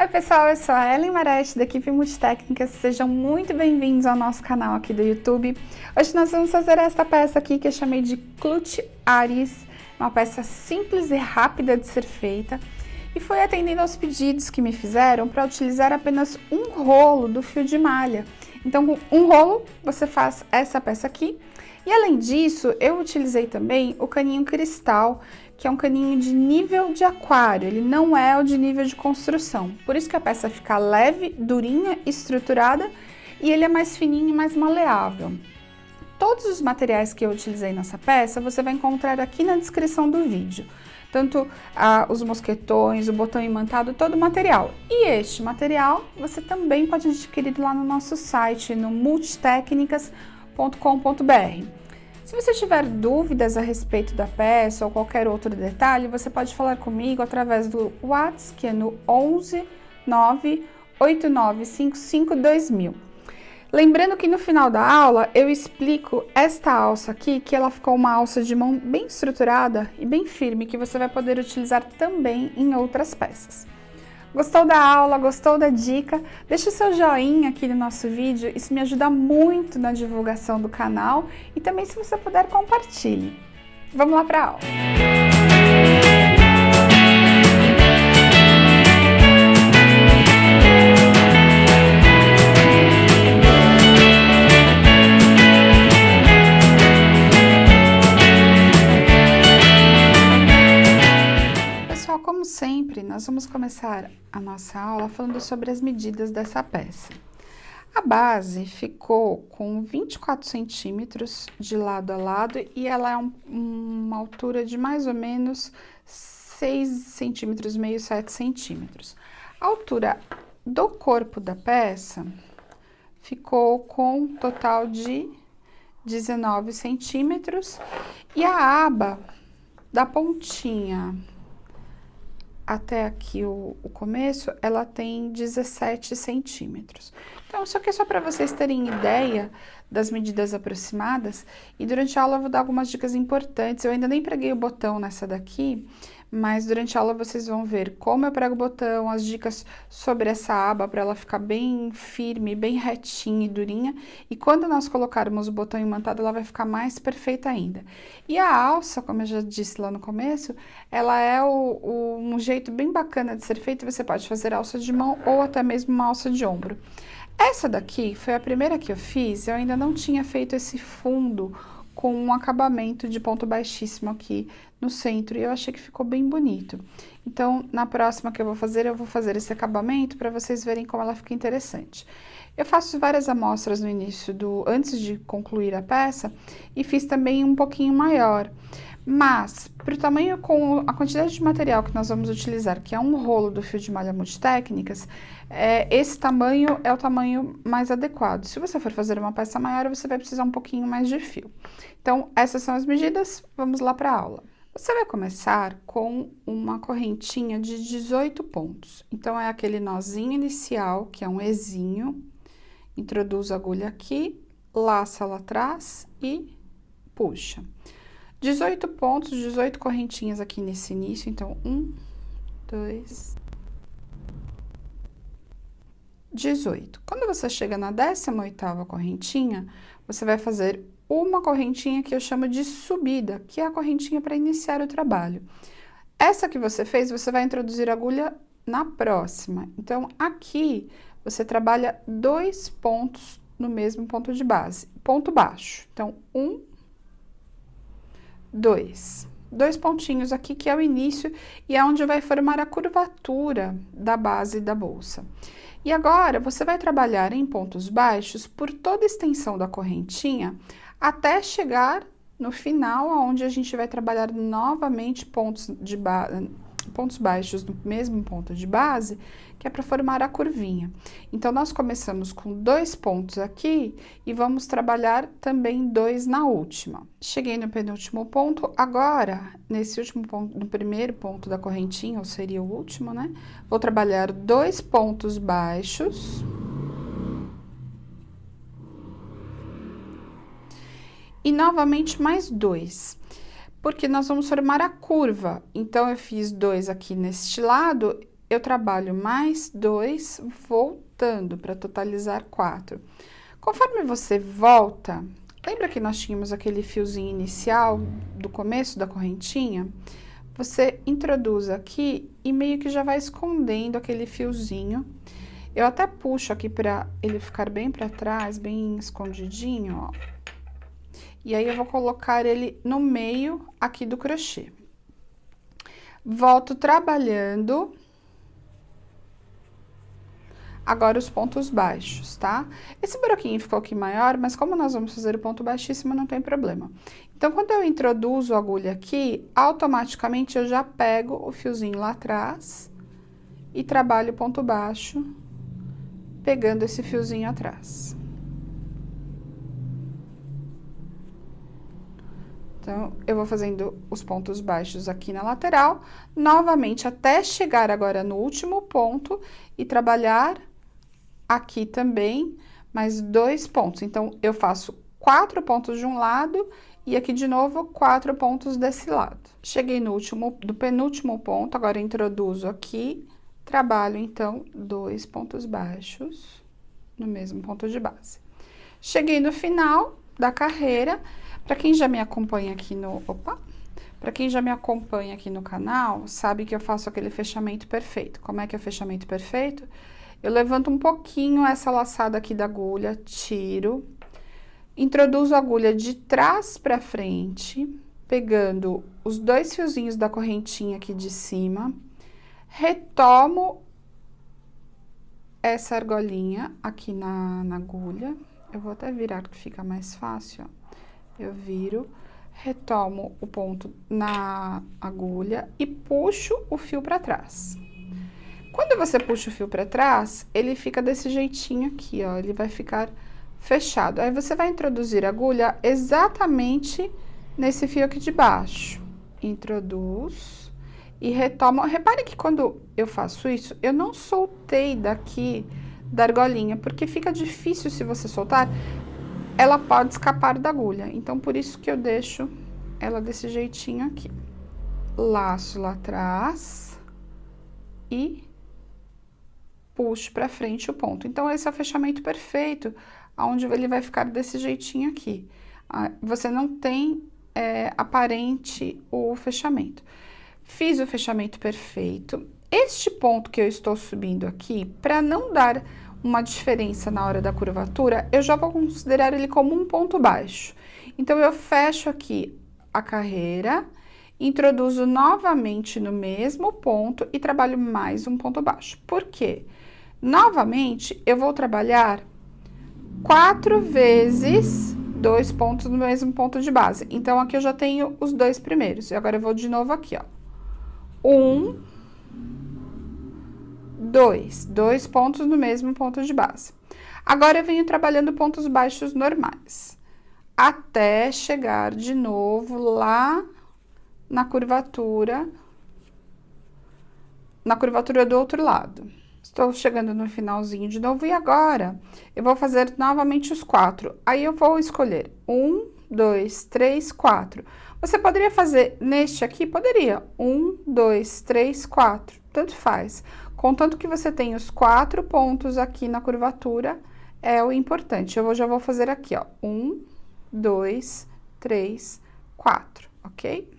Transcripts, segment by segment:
Oi pessoal, eu sou a Ellen Marete da equipe Multitécnicas, sejam muito bem-vindos ao nosso canal aqui do YouTube. Hoje nós vamos fazer esta peça aqui que eu chamei de Clutch Aries, uma peça simples e rápida de ser feita e foi atendendo aos pedidos que me fizeram para utilizar apenas um rolo do fio de malha. Então com um rolo você faz essa peça aqui e além disso eu utilizei também o caninho cristal, que é um caninho de nível de aquário, ele não é o de nível de construção. Por isso que a peça fica leve, durinha, estruturada e ele é mais fininho e mais maleável. Todos os materiais que eu utilizei nessa peça você vai encontrar aqui na descrição do vídeo. Tanto os mosquetões, o botão imantado, todo o material. E este material você também pode adquirir lá no nosso site, no multitecnicas.com.br. Se você tiver dúvidas a respeito da peça ou qualquer outro detalhe, você pode falar comigo através do WhatsApp, que é no 11 98955 2000. Lembrando que no final da aula eu explico esta alça aqui, que ela ficou uma alça de mão bem estruturada e bem firme, que você vai poder utilizar também em outras peças. Gostou da aula? Gostou da dica? Deixa o seu joinha aqui no nosso vídeo, isso me ajuda muito na divulgação do canal e também se você puder compartilhe. Vamos lá para a aula! Como sempre, nós vamos começar a nossa aula falando sobre as medidas dessa peça. A base ficou com 24 centímetros de lado a lado e ela é uma altura de mais ou menos 6 centímetros, meio 7 centímetros. A altura do corpo da peça ficou com um total de 19 centímetros e a aba da pontinha até aqui o começo, ela tem 17 centímetros. Então, isso aqui é só para vocês terem ideia das medidas aproximadas. E durante a aula eu vou dar algumas dicas importantes. Eu ainda nem preguei o botão nessa daqui, mas durante a aula vocês vão ver como eu prego o botão, as dicas sobre essa aba para ela ficar bem firme, bem retinha e durinha. E quando nós colocarmos o botão imantado, ela vai ficar mais perfeita ainda. E a alça, como eu já disse lá no começo, ela é um jeito bem bacana de ser feita. Você pode fazer alça de mão ou até mesmo uma alça de ombro. Essa daqui foi a primeira que eu fiz, eu ainda não tinha feito esse fundo com um acabamento de ponto baixíssimo aqui no centro, e eu achei que ficou bem bonito. Então, na próxima que eu vou fazer esse acabamento para vocês verem como ela fica interessante. Eu faço várias amostras no início, antes de concluir a peça, e fiz também um pouquinho maior. Mas, para o tamanho, com a quantidade de material que nós vamos utilizar, que é um rolo do fio de malha Multitécnicas, esse tamanho é o tamanho mais adequado. Se você for fazer uma peça maior, você vai precisar um pouquinho mais de fio. Então, essas são as medidas, vamos lá para a aula. Você vai começar com uma correntinha de 18 pontos. Então, é aquele nozinho inicial, que é um ezinho, introduz a agulha aqui, laça lá atrás e puxa. 18 pontos, 18 correntinhas aqui nesse início, então 1, 2, 18. Quando você chega na 18ª correntinha, você vai fazer uma correntinha que eu chamo de subida, que é a correntinha para iniciar o trabalho. Essa que você fez, você vai introduzir a agulha na próxima. Então, aqui, você trabalha 2 pontos no mesmo ponto de base, ponto baixo. Então, 2 pontinhos aqui, que é o início, e é onde vai formar a curvatura da base da bolsa. E agora, você vai trabalhar em pontos baixos por toda a extensão da correntinha, até chegar no final, onde a gente vai trabalhar novamente pontos baixos no mesmo ponto de base, que é para formar a curvinha. Então, nós começamos com 2 pontos aqui e vamos trabalhar também 2 na última. Cheguei no penúltimo ponto, agora, nesse último ponto, no primeiro ponto da correntinha, ou seria o último, né? Vou trabalhar 2 pontos baixos. E novamente mais 2. Porque nós vamos formar a curva. Então, eu fiz 2 aqui neste lado, eu trabalho mais 2, voltando para totalizar 4. Conforme você volta, lembra que nós tínhamos aquele fiozinho inicial do começo da correntinha? Você introduz aqui e meio que já vai escondendo aquele fiozinho. Eu até puxo aqui para ele ficar bem para trás, bem escondidinho, ó. E aí, eu vou colocar ele no meio aqui do crochê. Volto trabalhando. Agora, os pontos baixos, tá? Esse buraquinho ficou aqui maior, mas como nós vamos fazer o ponto baixíssimo, não tem problema. Então, quando eu introduzo a agulha aqui, automaticamente eu já pego o fiozinho lá atrás e trabalho o ponto baixo, pegando esse fiozinho atrás. Então, eu vou fazendo os pontos baixos aqui na lateral, novamente, até chegar agora no último ponto e trabalhar aqui também mais 2 pontos. Então, eu faço 4 pontos de um lado e aqui de novo 4 pontos desse lado. Cheguei no penúltimo ponto, agora eu introduzo aqui, trabalho então 2 pontos baixos no mesmo ponto de base. Cheguei no final da carreira, para quem já me acompanha aqui para quem já me acompanha aqui no canal, sabe que eu faço aquele fechamento perfeito. Como é que é o fechamento perfeito? Eu levanto um pouquinho essa laçada aqui da agulha, tiro, introduzo a agulha de trás para frente, pegando os 2 fiozinhos da correntinha aqui de cima, retomo essa argolinha aqui na agulha, eu vou até virar que fica mais fácil, ó. Eu viro, retomo o ponto na agulha e puxo o fio para trás. Quando você puxa o fio para trás, ele fica desse jeitinho aqui, ó, ele vai ficar fechado. Aí, você vai introduzir a agulha exatamente nesse fio aqui de baixo. Introduz e retomo. Repare que quando eu faço isso, eu não soltei daqui da argolinha, porque fica difícil se você soltar, ela pode escapar da agulha. Então, por isso que eu deixo ela desse jeitinho aqui. Laço lá atrás e puxo para frente o ponto. Então, esse é o fechamento perfeito, onde ele vai ficar desse jeitinho aqui. Você não tem aparente o fechamento. Fiz o fechamento perfeito. Este ponto que eu estou subindo aqui, para não dar uma diferença na hora da curvatura, eu já vou considerar ele como um ponto baixo. Então, eu fecho aqui a carreira, introduzo novamente no mesmo ponto e trabalho mais um ponto baixo. Por quê? Novamente, eu vou trabalhar 4 vezes 2 pontos no mesmo ponto de base. Então, aqui eu já tenho os 2 primeiros. E agora, eu vou de novo aqui, ó. 1, 2. 2 pontos no mesmo ponto de base. Agora, eu venho trabalhando pontos baixos normais. Até chegar de novo lá na curvatura do outro lado. Estou chegando no finalzinho de novo e agora eu vou fazer novamente os 4. Aí, eu vou escolher 1, 2, 3, 4. Você poderia fazer neste aqui? Poderia. 1, 2, 3, 4. Tanto faz. Contanto que você tenha os 4 pontos aqui na curvatura, é o importante. Eu já vou fazer aqui, ó. 1, 2, 3, 4, ok?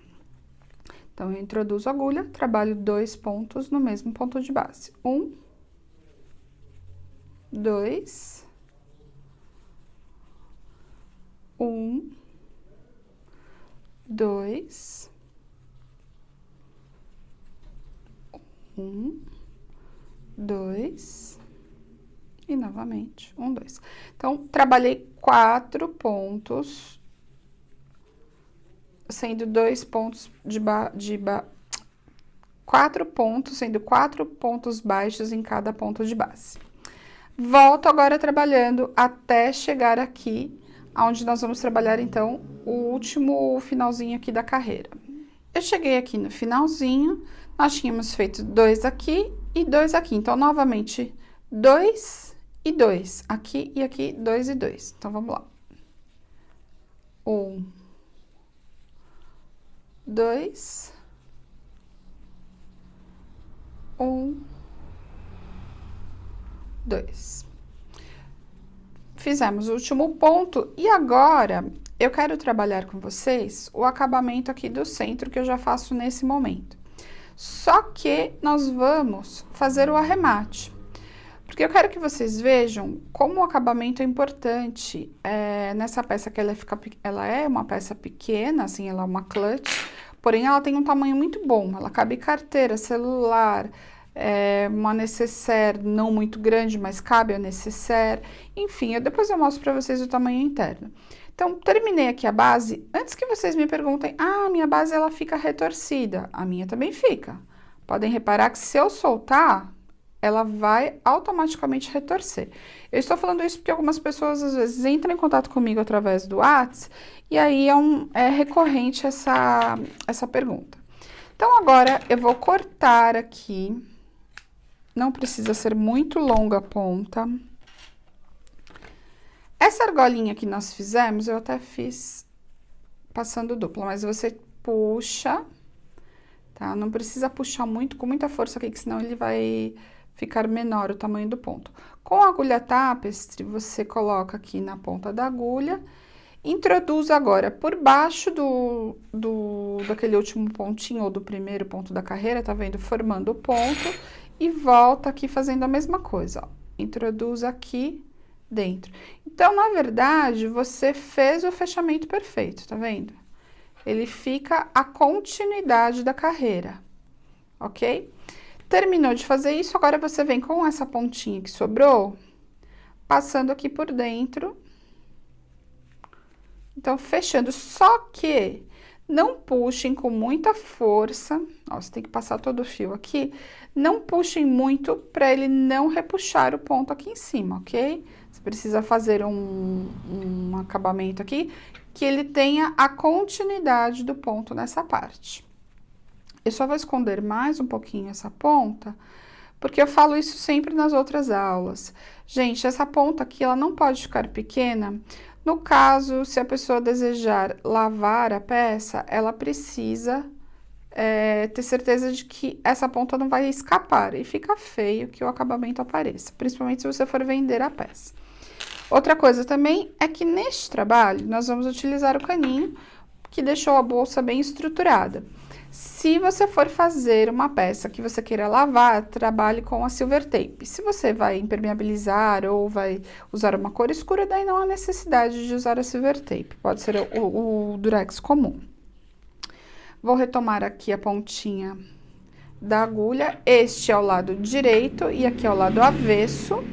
Então, eu introduzo a agulha, trabalho 2 pontos no mesmo ponto de base. 1, 2, 1, 2, 1, 2, e novamente 1, 2. Então, trabalhei 4 pontos, sendo 2 pontos quatro pontos, sendo 4 pontos baixos em cada ponto de base. Volto agora trabalhando até chegar aqui, onde nós vamos trabalhar, então, o último finalzinho aqui da carreira. Eu cheguei aqui no finalzinho, nós tínhamos feito 2 aqui e 2 aqui. Então, novamente, 2 e 2. Aqui e aqui, 2 e 2. Então, vamos lá. 1, 2, 1, 2. Fizemos o último ponto e agora eu quero trabalhar com vocês o acabamento aqui do centro que eu já faço nesse momento. Só que nós vamos fazer o arremate, porque eu quero que vocês vejam como o acabamento é importante nessa peça, que ela é uma peça pequena, assim, ela é uma clutch, porém ela tem um tamanho muito bom, ela cabe carteira, celular, uma nécessaire não muito grande, mas cabe a nécessaire, enfim, depois eu mostro para vocês o tamanho interno. Então, terminei aqui a base. Antes que vocês me perguntem, ah, minha base ela fica retorcida. A minha também fica. Podem reparar que se eu soltar, ela vai automaticamente retorcer. Eu estou falando isso porque algumas pessoas, às vezes, entram em contato comigo através do WhatsApp, e aí é recorrente essa pergunta. Então, agora, eu vou cortar aqui. Não precisa ser muito longa a ponta. Essa argolinha que nós fizemos, eu até fiz passando dupla, mas você puxa, tá? Não precisa puxar muito, com muita força aqui, que senão ele vai ficar menor o tamanho do ponto. Com a agulha tapestry, você coloca aqui na ponta da agulha, introduz agora por baixo daquele último pontinho, ou do primeiro ponto da carreira, tá vendo? Formando o ponto, e volta aqui fazendo a mesma coisa, ó. Introduz aqui dentro. Então, na verdade, você fez o fechamento perfeito, tá vendo? Ele fica a continuidade da carreira, ok? Terminou de fazer isso, agora você vem com essa pontinha que sobrou, passando aqui por dentro. Então, fechando, só que não puxem com muita força, ó, você tem que passar todo o fio aqui, não puxem muito para ele não repuxar o ponto aqui em cima, ok? Você precisa fazer um acabamento aqui que ele tenha a continuidade do ponto nessa parte. Eu só vou esconder mais um pouquinho essa ponta, porque eu falo isso sempre nas outras aulas. Gente, essa ponta aqui, ela não pode ficar pequena. No caso, se a pessoa desejar lavar a peça, ela precisa ter certeza de que essa ponta não vai escapar. E fica feio que o acabamento apareça, principalmente se você for vender a peça. Outra coisa também é que neste trabalho, nós vamos utilizar o caninho, que deixou a bolsa bem estruturada. Se você for fazer uma peça que você queira lavar, trabalhe com a silver tape. Se você vai impermeabilizar ou vai usar uma cor escura, daí não há necessidade de usar a silver tape. Pode ser o durex comum. Vou retomar aqui a pontinha da agulha. Este é o lado direito e aqui é o lado avesso.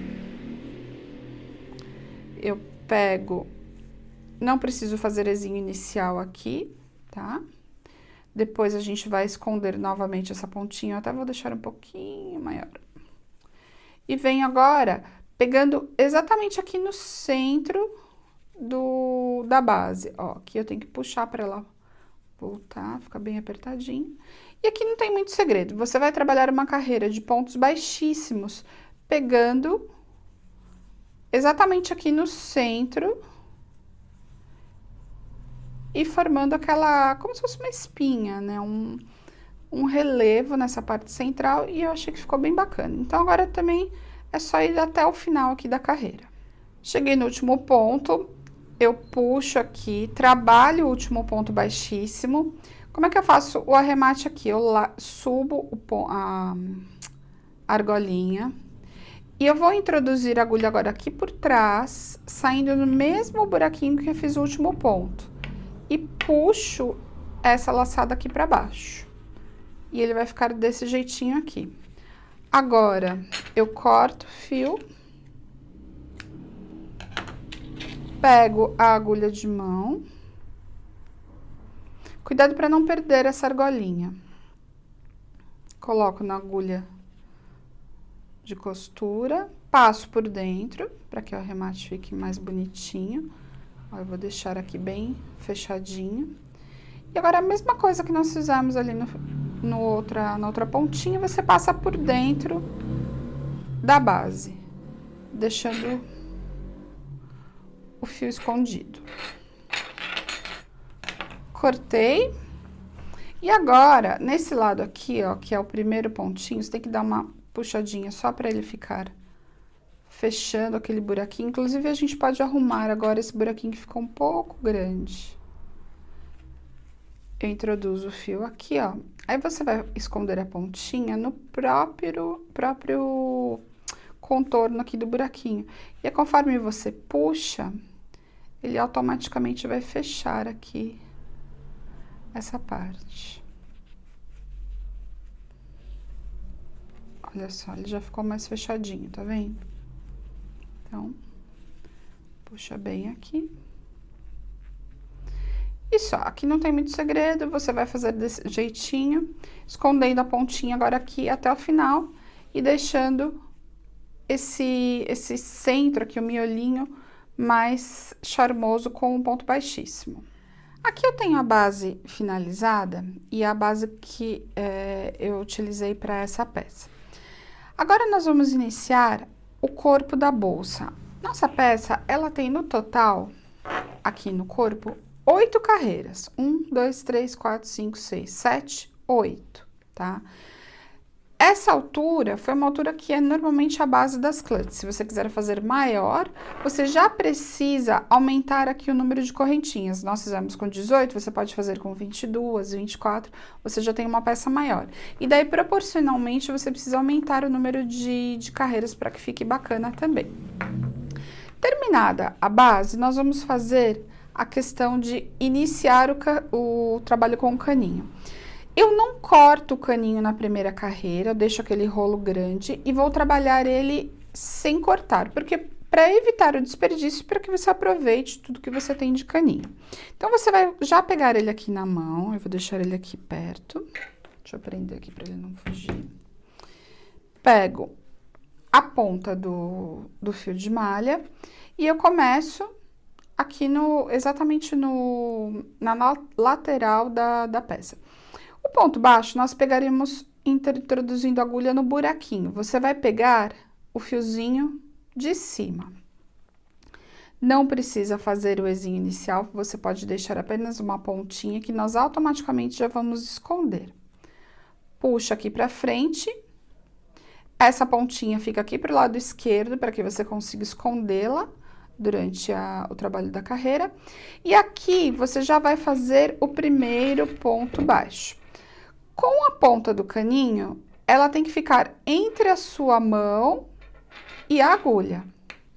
Eu pego, não preciso fazer ezinho inicial aqui, tá? Depois a gente vai esconder novamente essa pontinha, eu até vou deixar um pouquinho maior. E venho agora pegando exatamente aqui no centro da base, ó. Aqui eu tenho que puxar para ela voltar, ficar bem apertadinho. E aqui não tem muito segredo, você vai trabalhar uma carreira de pontos baixíssimos, pegando exatamente aqui no centro e formando aquela, como se fosse uma espinha, né? Um relevo nessa parte central, e eu achei que ficou bem bacana. Então, agora também é só ir até o final aqui da carreira. Cheguei no último ponto, eu puxo aqui, trabalho o último ponto baixíssimo. Como é que eu faço o arremate aqui? Eu subo a argolinha. E eu vou introduzir a agulha agora aqui por trás, saindo no mesmo buraquinho que eu fiz o último ponto. E puxo essa laçada aqui pra baixo. E ele vai ficar desse jeitinho aqui. Agora, eu corto o fio. Pego a agulha de mão. Cuidado para não perder essa argolinha. Coloco na agulha de costura, passo por dentro, para que o arremate fique mais bonitinho. Ó, eu vou deixar aqui bem fechadinho. E agora, a mesma coisa que nós fizemos ali na outra pontinha, você passa por dentro da base, deixando o fio escondido. Cortei. E agora, nesse lado aqui, ó, que é o primeiro pontinho, você tem que dar uma puxadinha só para ele ficar fechando aquele buraquinho. Inclusive, a gente pode arrumar agora esse buraquinho que ficou um pouco grande. Eu introduzo o fio aqui, ó. Aí, você vai esconder a pontinha no próprio contorno aqui do buraquinho. E conforme você puxa, ele automaticamente vai fechar aqui essa parte. Olha só, ele já ficou mais fechadinho, tá vendo? Então, puxa bem aqui. E só, aqui não tem muito segredo, você vai fazer desse jeitinho, escondendo a pontinha agora aqui até o final e deixando esse centro aqui, o miolinho, mais charmoso com um ponto baixíssimo. Aqui eu tenho a base finalizada e a base que eu utilizei para essa peça. Agora, nós vamos iniciar o corpo da bolsa. Nossa peça, ela tem no total, aqui no corpo, 8 carreiras. 1, 2, 3, 4, 5, 6, 7, 8, tá? Essa altura foi uma altura que é normalmente a base das clutches. Se você quiser fazer maior, você já precisa aumentar aqui o número de correntinhas. Nós fizemos com 18, você pode fazer com 22, 24, você já tem uma peça maior. E daí, proporcionalmente, você precisa aumentar o número de carreiras para que fique bacana também. Terminada a base, nós vamos fazer a questão de iniciar o trabalho com o caninho. Eu não corto o caninho na primeira carreira, eu deixo aquele rolo grande e vou trabalhar ele sem cortar, porque para evitar o desperdício, para que você aproveite tudo que você tem de caninho. Então, você vai já pegar ele aqui na mão, eu vou deixar ele aqui perto, deixa eu prender aqui para ele não fugir. Pego a ponta do fio de malha e eu começo aqui exatamente na lateral da peça. O ponto baixo, nós pegaremos introduzindo a agulha no buraquinho. Você vai pegar o fiozinho de cima. Não precisa fazer o ezinho inicial, você pode deixar apenas uma pontinha que nós automaticamente já vamos esconder. Puxa aqui pra frente. Essa pontinha fica aqui pro lado esquerdo, para que você consiga escondê-la durante o trabalho da carreira. E aqui, você já vai fazer o primeiro ponto baixo. Com a ponta do caninho, ela tem que ficar entre a sua mão e a agulha,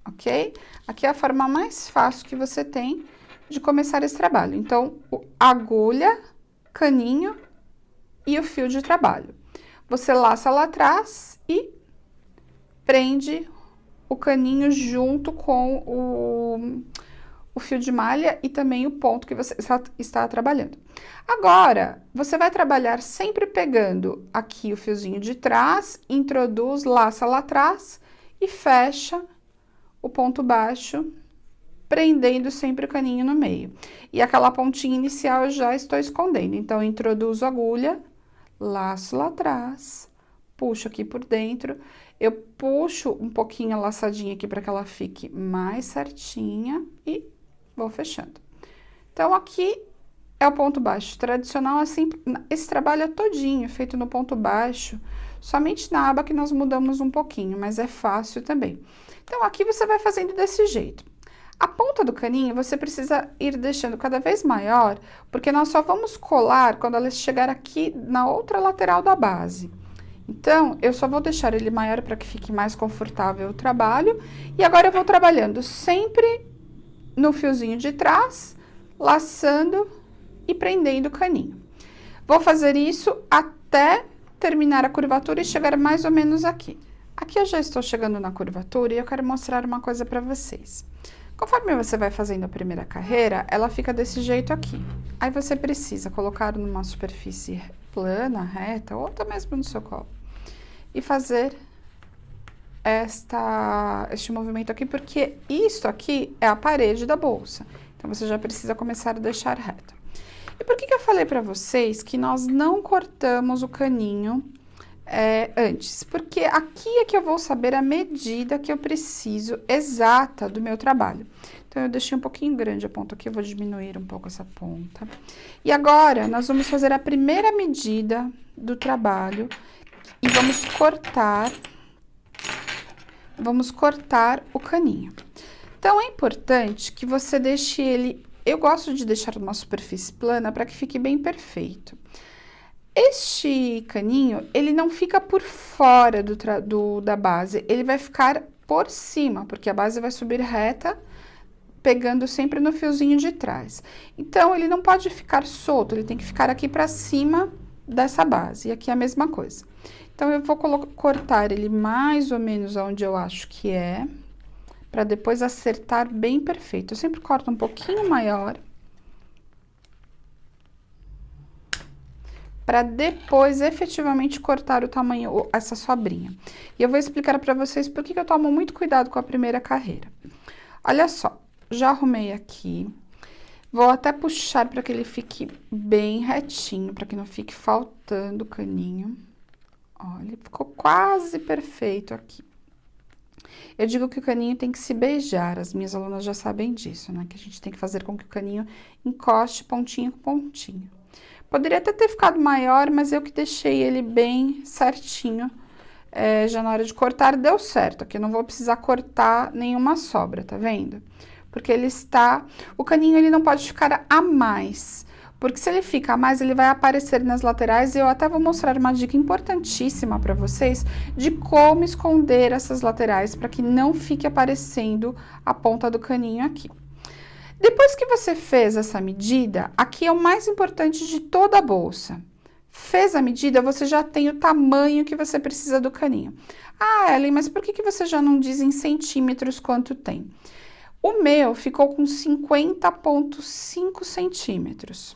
ok? Aqui é a forma mais fácil que você tem de começar esse trabalho. Então, agulha, caninho e o fio de trabalho. Você laça lá atrás e prende o caninho junto com o fio de malha e também o ponto que você está trabalhando. Agora, você vai trabalhar sempre pegando aqui o fiozinho de trás, introduz, laça lá atrás e fecha o ponto baixo, prendendo sempre o caninho no meio. E aquela pontinha inicial eu já estou escondendo. Então, introduzo a agulha, laço lá atrás, puxo aqui por dentro, eu puxo um pouquinho a laçadinha aqui para que ela fique mais certinha e vou fechando. Então, aqui é o ponto baixo tradicional, assim, esse trabalho é todinho feito no ponto baixo, somente na aba que nós mudamos um pouquinho, mas é fácil também. Então, aqui você vai fazendo desse jeito. A ponta do caninho, você precisa ir deixando cada vez maior, porque nós só vamos colar quando ela chegar aqui na outra lateral da base. Então, eu só vou deixar ele maior para que fique mais confortável o trabalho. E agora eu vou trabalhando sempre no fiozinho de trás, laçando e prendendo o caninho. Vou fazer isso até terminar a curvatura e chegar mais ou menos aqui. Aqui eu já estou chegando na curvatura e eu quero mostrar uma coisa para vocês. Conforme você vai fazendo a primeira carreira, ela fica desse jeito aqui. Aí você precisa colocar numa superfície plana, reta, ou até mesmo no seu colo. E fazer este movimento aqui, porque isso aqui é a parede da bolsa. Então, você já precisa começar a deixar reto. E por que eu falei para vocês que nós não cortamos o caninho antes? Porque aqui é que eu vou saber a medida que eu preciso exata do meu trabalho. Então, eu deixei um pouquinho grande a ponta aqui, eu vou diminuir um pouco essa ponta. E agora, nós vamos fazer a primeira medida do trabalho e vamos cortar vamos cortar o caninho. Então, é importante que você deixe ele... Eu gosto de deixar numa superfície plana para que fique bem perfeito. Este caninho, ele não fica por fora da base, ele vai ficar por cima, porque a base vai subir reta, pegando sempre no fiozinho de trás. Então, ele não pode ficar solto, ele tem que ficar aqui para cima dessa base. E aqui é a mesma coisa. Então, eu vou cortar ele mais ou menos onde eu acho que é, para depois acertar bem perfeito. Eu sempre corto um pouquinho maior, para depois efetivamente cortar o tamanho, essa sobrinha. E eu vou explicar para vocês por que eu tomo muito cuidado com a primeira carreira. Olha só, já arrumei aqui. Vou até puxar para que ele fique bem retinho, para que não fique faltando o caninho. Olha, ficou quase perfeito aqui. Eu digo que o caninho tem que se beijar, as minhas alunas já sabem disso, né? Que a gente tem que fazer com que o caninho encoste pontinho com pontinho. Poderia até ter ficado maior, mas eu que deixei ele bem certinho. Já na hora de cortar, deu certo. Aqui eu não vou precisar cortar nenhuma sobra, tá vendo? Porque ele está... O caninho, ele não pode ficar a mais. Porque se ele fica a mais, ele vai aparecer nas laterais. E eu até vou mostrar uma dica importantíssima para vocês de como esconder essas laterais para que não fique aparecendo a ponta do caninho aqui. Depois que você fez essa medida, aqui é o mais importante de toda a bolsa. Fez a medida, você já tem o tamanho que você precisa do caninho. Ah, Ellen, mas por que você já não diz em centímetros quanto tem? O meu ficou com 50,5 centímetros.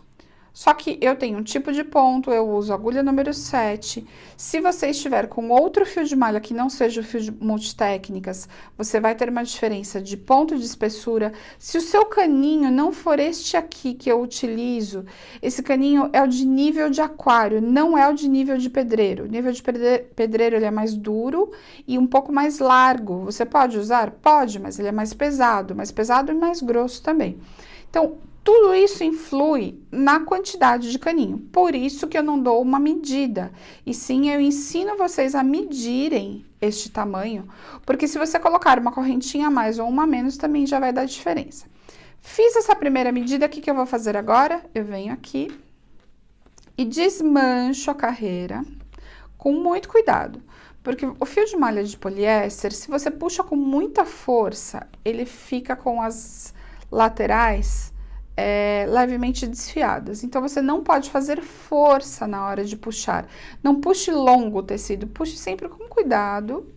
Só que eu tenho um tipo de ponto, eu uso agulha número 7. Se você estiver com outro fio de malha que não seja o fio de multitécnicas, você vai ter uma diferença de ponto de espessura. Se o seu caninho não for este aqui que eu utilizo, esse caninho é o de nível de aquário, não é o de nível de pedreiro. O nível de pedreiro, ele é mais duro e um pouco mais largo. Você pode usar? Pode, mas ele é mais pesado e mais grosso também. Então, tudo isso influi na quantidade de caninho, por isso que eu não dou uma medida, e sim eu ensino vocês a medirem este tamanho, porque se você colocar uma correntinha a mais ou uma a menos, também já vai dar diferença. Fiz essa primeira medida, o que eu vou fazer agora? Eu venho aqui e desmancho a carreira com muito cuidado, porque o fio de malha de poliéster, se você puxa com muita força, ele fica com as laterais levemente desfiadas. Então, você não pode fazer força na hora de puxar. Não puxe longo o tecido, puxe sempre com cuidado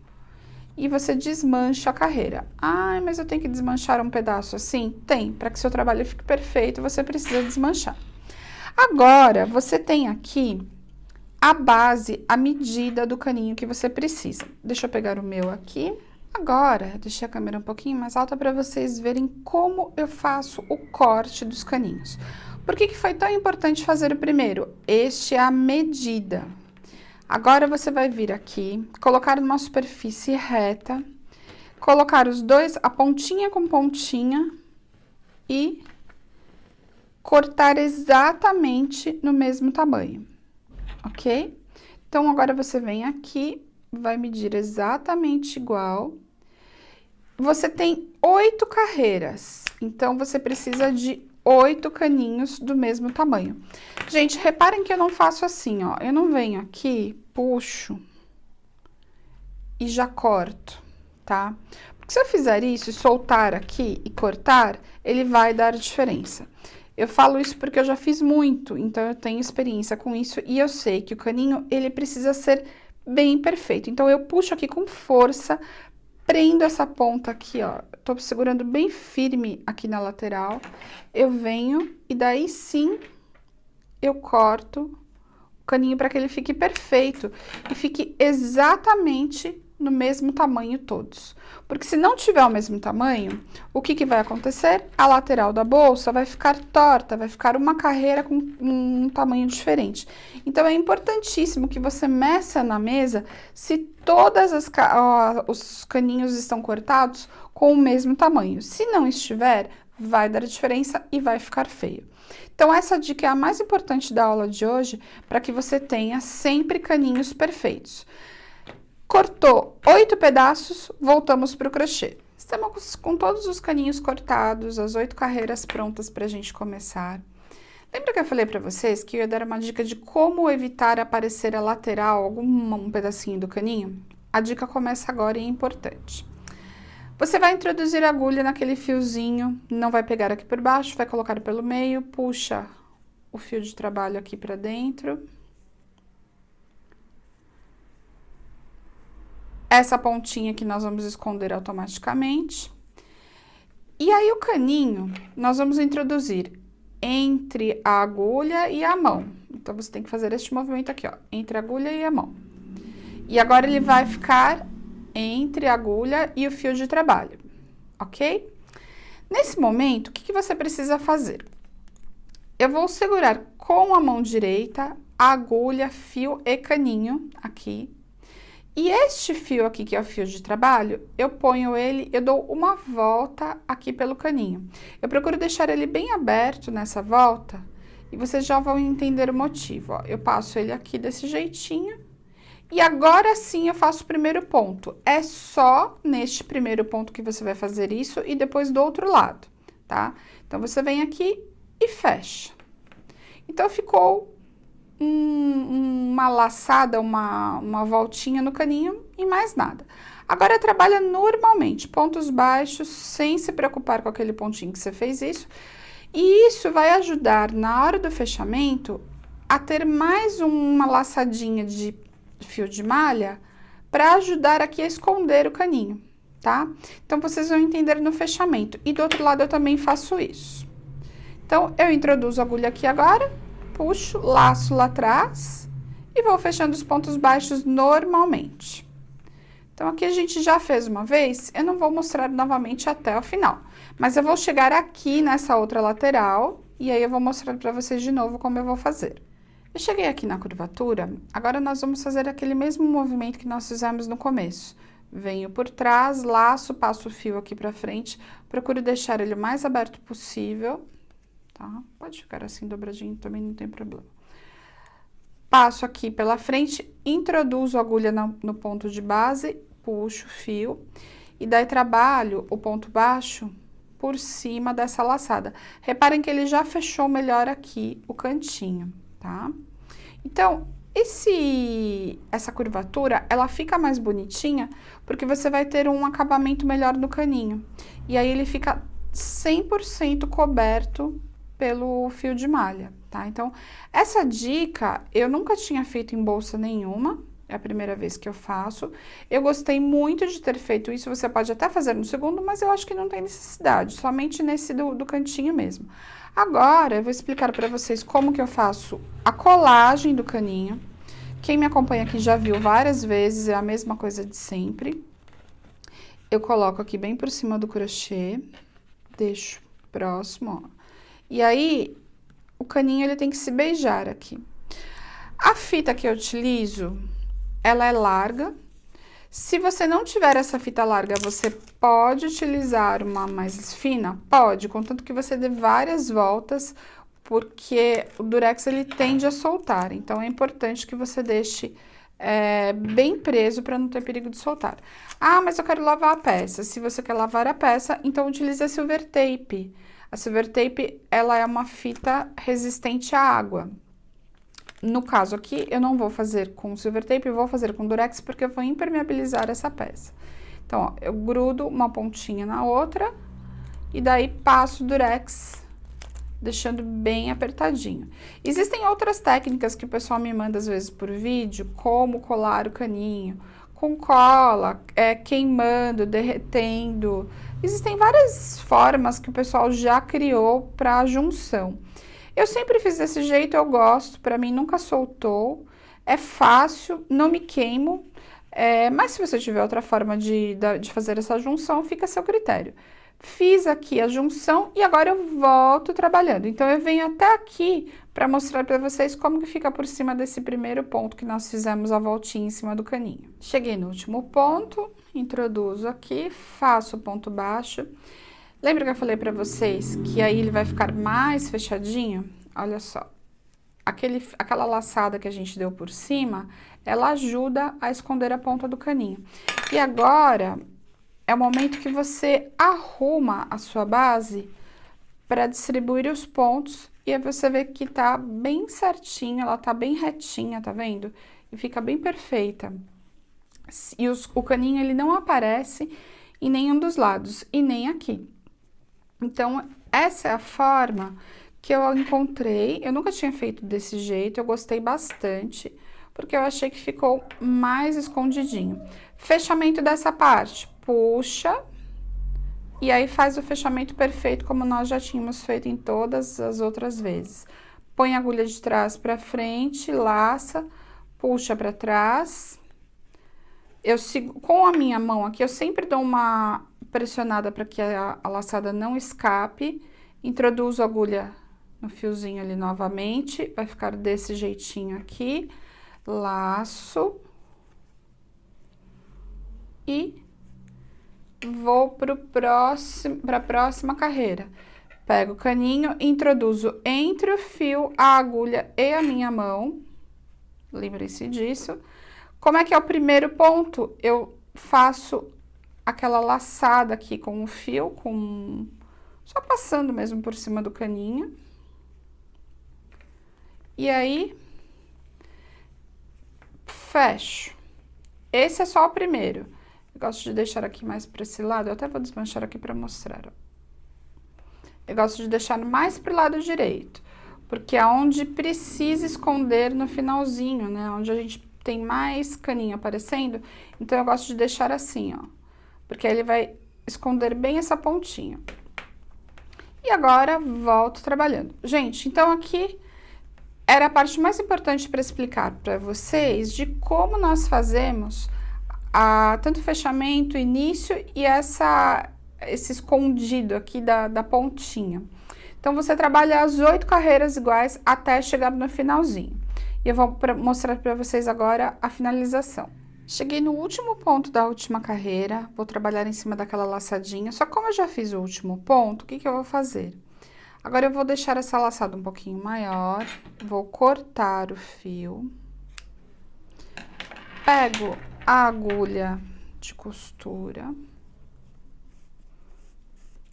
e você desmancha a carreira. Ai, mas eu tenho que desmanchar um pedaço assim? Tem, para que seu trabalho fique perfeito, você precisa desmanchar. Agora, você tem aqui a base, a medida do caninho que você precisa. Deixa eu pegar o meu aqui. Agora, deixei a câmera um pouquinho mais alta para vocês verem como eu faço o corte dos caninhos. Por que foi tão importante fazer o primeiro? Este é a medida. Agora, você vai vir aqui, colocar numa superfície reta, colocar os dois, a pontinha com pontinha e cortar exatamente no mesmo tamanho, ok? Então, agora você vem aqui, vai medir exatamente igual. Você tem 8 carreiras, então você precisa de 8 caninhos do mesmo tamanho. Gente, reparem que eu não faço assim, ó. Eu não venho aqui, puxo e já corto, tá? Porque se eu fizer isso e soltar aqui e cortar, ele vai dar diferença. Eu falo isso porque eu já fiz muito, então eu tenho experiência com isso e eu sei que o caninho, ele precisa ser bem perfeito. Então, eu puxo aqui com força, prendo essa ponta aqui, ó. Tô segurando bem firme aqui na lateral. Eu venho e daí sim, eu corto o caninho para que ele fique perfeito e fique exatamente no mesmo tamanho todos. Porque se não tiver o mesmo tamanho, o que vai acontecer? A lateral da bolsa vai ficar torta, vai ficar uma carreira com um tamanho diferente. Então, é importantíssimo que você meça na mesa se todas os caninhos estão cortados com o mesmo tamanho. Se não estiver, vai dar diferença e vai ficar feio. Então, essa dica é a mais importante da aula de hoje, para que você tenha sempre caninhos perfeitos. Cortou 8 pedaços, voltamos para o crochê. Estamos com todos os caninhos cortados, as 8 carreiras prontas para a gente começar. Lembra que eu falei para vocês que eu ia dar uma dica de como evitar aparecer a lateral, um pedacinho do caninho? A dica começa agora e é importante. Você vai introduzir a agulha naquele fiozinho, não vai pegar aqui por baixo, vai colocar pelo meio, puxa o fio de trabalho aqui para dentro. Essa pontinha aqui nós vamos esconder automaticamente. E aí o caninho, nós vamos introduzir entre a agulha e a mão. Então, você tem que fazer este movimento aqui, ó, entre a agulha e a mão. E agora ele vai ficar entre a agulha e o fio de trabalho, ok? Nesse momento, o que você precisa fazer? Eu vou segurar com a mão direita a agulha, fio e caninho aqui. E este fio aqui, que é o fio de trabalho, eu ponho ele, eu dou uma volta aqui pelo caninho. Eu procuro deixar ele bem aberto nessa volta e vocês já vão entender o motivo, ó. Eu passo ele aqui desse jeitinho e agora sim eu faço o primeiro ponto. É só neste primeiro ponto que você vai fazer isso e depois do outro lado, tá? Então, você vem aqui e fecha. Então, ficou uma laçada, uma voltinha no caninho e mais nada. Agora, trabalha normalmente, pontos baixos, sem se preocupar com aquele pontinho que você fez isso. E isso vai ajudar, na hora do fechamento, a ter mais uma laçadinha de fio de malha para ajudar aqui a esconder o caninho, tá? Então, vocês vão entender no fechamento. E do outro lado, eu também faço isso. Então, eu introduzo a agulha aqui agora, puxo, laço lá atrás e vou fechando os pontos baixos normalmente. Então, aqui a gente já fez uma vez, eu não vou mostrar novamente até o final, mas eu vou chegar aqui nessa outra lateral e aí eu vou mostrar para vocês de novo como eu vou fazer. Eu cheguei aqui na curvatura, agora nós vamos fazer aquele mesmo movimento que nós fizemos no começo. Venho por trás, laço, passo o fio aqui pra frente, procuro deixar ele o mais aberto possível. Tá? Pode ficar assim dobradinho, também não tem problema. Passo aqui pela frente, introduzo a agulha no ponto de base, puxo o fio e daí trabalho o ponto baixo por cima dessa laçada. Reparem que ele já fechou melhor aqui o cantinho, tá? Então, essa curvatura, ela fica mais bonitinha porque você vai ter um acabamento melhor no caninho. E aí, ele fica 100% coberto pelo fio de malha, tá? Então, essa dica eu nunca tinha feito em bolsa nenhuma, é a primeira vez que eu faço. Eu gostei muito de ter feito isso, você pode até fazer no segundo, mas eu acho que não tem necessidade, somente nesse do cantinho mesmo. Agora, eu vou explicar para vocês como que eu faço a colagem do caninho. Quem me acompanha aqui já viu várias vezes, é a mesma coisa de sempre. Eu coloco aqui bem por cima do crochê, deixo próximo, ó. E aí, o caninho, ele tem que se beijar aqui. A fita que eu utilizo, ela é larga. Se você não tiver essa fita larga, você pode utilizar uma mais fina? Pode, contanto que você dê várias voltas, porque o durex, ele tende a soltar. Então, é importante que você deixe bem preso para não ter perigo de soltar. Ah, mas eu quero lavar a peça. Se você quer lavar a peça, então utilize a silver tape. A silver tape, ela é uma fita resistente à água. No caso aqui, eu não vou fazer com silver tape, eu vou fazer com durex, porque eu vou impermeabilizar essa peça. Então, ó, eu grudo uma pontinha na outra, e daí passo o durex, deixando bem apertadinho. Existem outras técnicas que o pessoal me manda, às vezes, por vídeo, como colar o caninho, com cola, queimando, derretendo. Existem várias formas que o pessoal já criou para junção. Eu sempre fiz desse jeito, eu gosto, para mim nunca soltou, é fácil, não me queimo, mas se você tiver outra forma de fazer essa junção, fica a seu critério. Fiz aqui a junção e agora eu volto trabalhando. Então, eu venho até aqui para mostrar para vocês como que fica por cima desse primeiro ponto que nós fizemos a voltinha em cima do caninho. Cheguei no último ponto, introduzo aqui, faço o ponto baixo. Lembra que eu falei para vocês que aí ele vai ficar mais fechadinho? Olha só. aquela laçada que a gente deu por cima, ela ajuda a esconder a ponta do caninho. E agora é o momento que você arruma a sua base para distribuir os pontos e aí você vê que tá bem certinha, ela tá bem retinha, tá vendo? E fica bem perfeita. E o caninho, ele não aparece em nenhum dos lados e nem aqui. Então, essa é a forma que eu encontrei. Eu nunca tinha feito desse jeito, eu gostei bastante, porque eu achei que ficou mais escondidinho. Fechamento dessa parte, puxa, e aí faz o fechamento perfeito, como nós já tínhamos feito em todas as outras vezes. Põe a agulha de trás para frente, laça, puxa para trás. Eu sigo com a minha mão aqui, eu sempre dou uma pressionada para que a laçada não escape. Introduzo a agulha no fiozinho ali novamente, vai ficar desse jeitinho aqui. Laço. E vou para a próxima carreira. Pego o caninho, introduzo entre o fio, a agulha e a minha mão. Lembre-se disso. Como é que é o primeiro ponto? Eu faço aquela laçada aqui com o fio, só passando mesmo por cima do caninho. E aí, fecho. Esse é só o primeiro. Eu gosto de deixar aqui mais para esse lado, eu até vou desmanchar aqui para mostrar, ó. Eu gosto de deixar mais pro lado direito, porque é onde precisa esconder no finalzinho, né? Onde a gente tem mais caninho aparecendo, então eu gosto de deixar assim, ó. Porque aí ele vai esconder bem essa pontinha. E agora, volto trabalhando. Gente, então aqui era a parte mais importante para explicar para vocês de como nós fazemos tanto o fechamento, o início e esse escondido aqui da pontinha. Então, você trabalha as 8 carreiras iguais até chegar no finalzinho. E eu vou mostrar para vocês agora a finalização. Cheguei no último ponto da última carreira, vou trabalhar em cima daquela laçadinha. Só que como eu já fiz o último ponto, o que eu vou fazer? Agora, eu vou deixar essa laçada um pouquinho maior, vou cortar o fio. Pego a agulha de costura.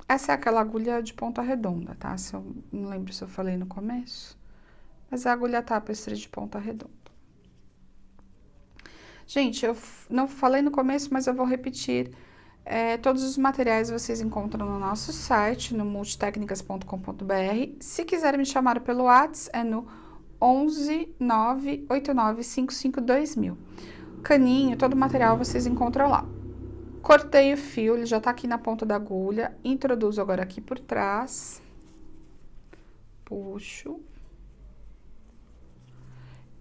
Essa é aquela agulha de ponta redonda, tá? Eu não lembro se eu falei no começo, mas é a agulha tapestry de ponta redonda. Gente, eu não falei no começo, mas eu vou repetir. Todos os materiais vocês encontram no nosso site, no multitecnicas.com.br. Se quiserem me chamar pelo WhatsApp, é no 11 989 55 2000. Caninho, todo o material vocês encontram lá. Cortei o fio, ele já tá aqui na ponta da agulha, introduzo agora aqui por trás, puxo.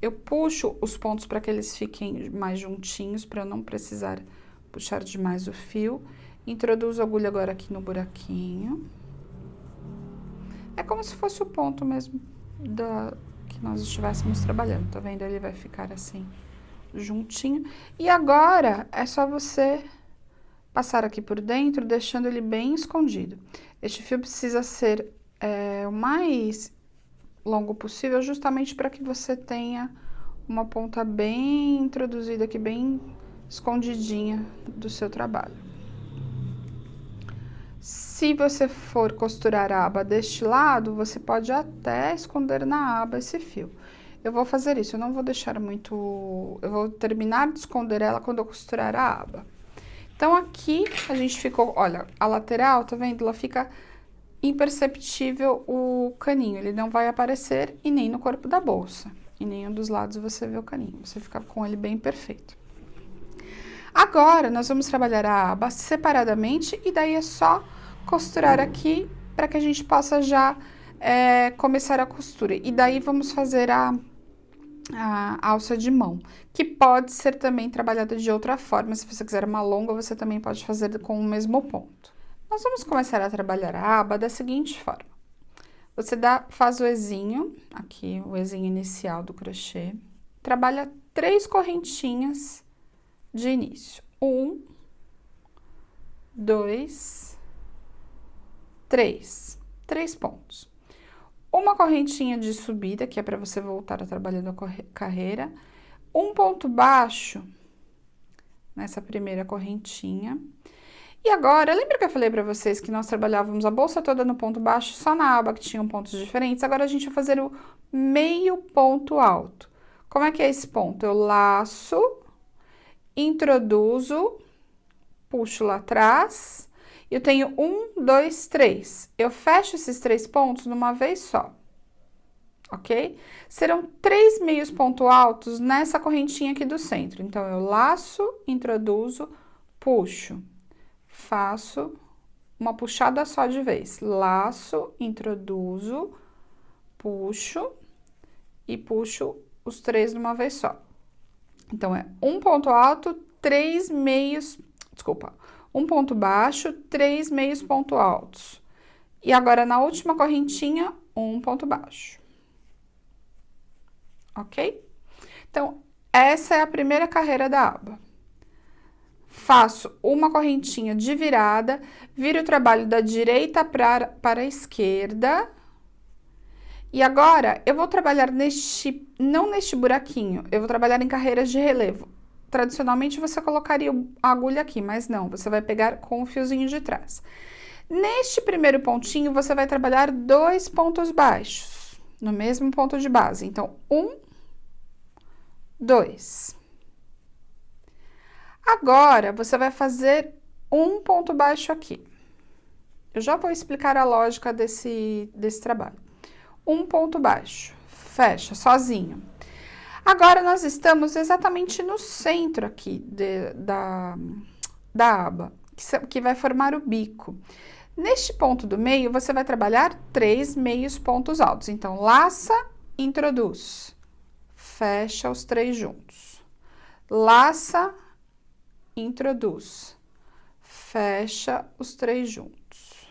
Eu puxo os pontos para que eles fiquem mais juntinhos, para eu não precisar puxar demais o fio. Introduzo a agulha agora aqui no buraquinho. É como se fosse o ponto mesmo que nós estivéssemos trabalhando, tá vendo? Ele vai ficar assim, juntinho. E agora, é só você passar aqui por dentro, deixando ele bem escondido. Este fio precisa ser o mais longo possível, justamente para que você tenha uma ponta bem introduzida aqui, bem escondidinha do seu trabalho. Se você for costurar a aba deste lado, você pode até esconder na aba esse fio. Eu vou fazer isso, eu não vou deixar muito... Eu vou terminar de esconder ela quando eu costurar a aba. Então, aqui a gente ficou, olha, a lateral, tá vendo? Ela fica imperceptível o caninho, ele não vai aparecer e nem no corpo da bolsa. Em nenhum dos lados você vê o caninho, você fica com ele bem perfeito. Agora, nós vamos trabalhar a aba separadamente e daí é só costurar aqui para que a gente possa já começar a costura. E daí vamos fazer a alça de mão, que pode ser também trabalhada de outra forma. Se você quiser uma longa, você também pode fazer com o mesmo ponto. Nós vamos começar a trabalhar a aba da seguinte forma. Você faz o ezinho, aqui o ezinho inicial do crochê, trabalha 3 correntinhas de início. 1, 2, 3. 3 pontos. uma correntinha de subida, que é para você voltar a trabalhar a carreira, um ponto baixo nessa primeira correntinha. E agora, lembra que eu falei para vocês que nós trabalhávamos a bolsa toda no ponto baixo, só na aba que tinham pontos diferentes? Agora a gente vai fazer o meio ponto alto. Como é que é esse ponto? Eu laço, introduzo, puxo lá atrás, eu tenho 1, 2, 3. Eu fecho esses 3 pontos numa vez só, ok? Serão 3 meios pontos altos nessa correntinha aqui do centro. Então, eu laço, introduzo, puxo. Faço uma puxada só de vez. Laço, introduzo, puxo e puxo os 3 de uma vez só. Então, é um ponto alto, 3 meios, desculpa, um ponto baixo, 3 meios pontos altos. E agora, na última correntinha, um ponto baixo. Ok? Então, essa é a primeira carreira da aba. Faço uma correntinha de virada, viro o trabalho da direita para a esquerda. E agora, eu vou trabalhar não neste buraquinho, eu vou trabalhar em carreiras de relevo. Tradicionalmente, você colocaria a agulha aqui, mas não, você vai pegar com o fiozinho de trás. Neste primeiro pontinho, você vai trabalhar 2 pontos baixos, no mesmo ponto de base. Então, 1, 2. Agora, você vai fazer um ponto baixo aqui. Eu já vou explicar a lógica desse trabalho. Um ponto baixo, fecha sozinho. Agora, nós estamos exatamente no centro aqui da aba, que vai formar o bico. Neste ponto do meio, você vai trabalhar 3 meios pontos altos. Então, laça, introduz, fecha os 3 juntos. Laça, introduz, fecha os 3 juntos,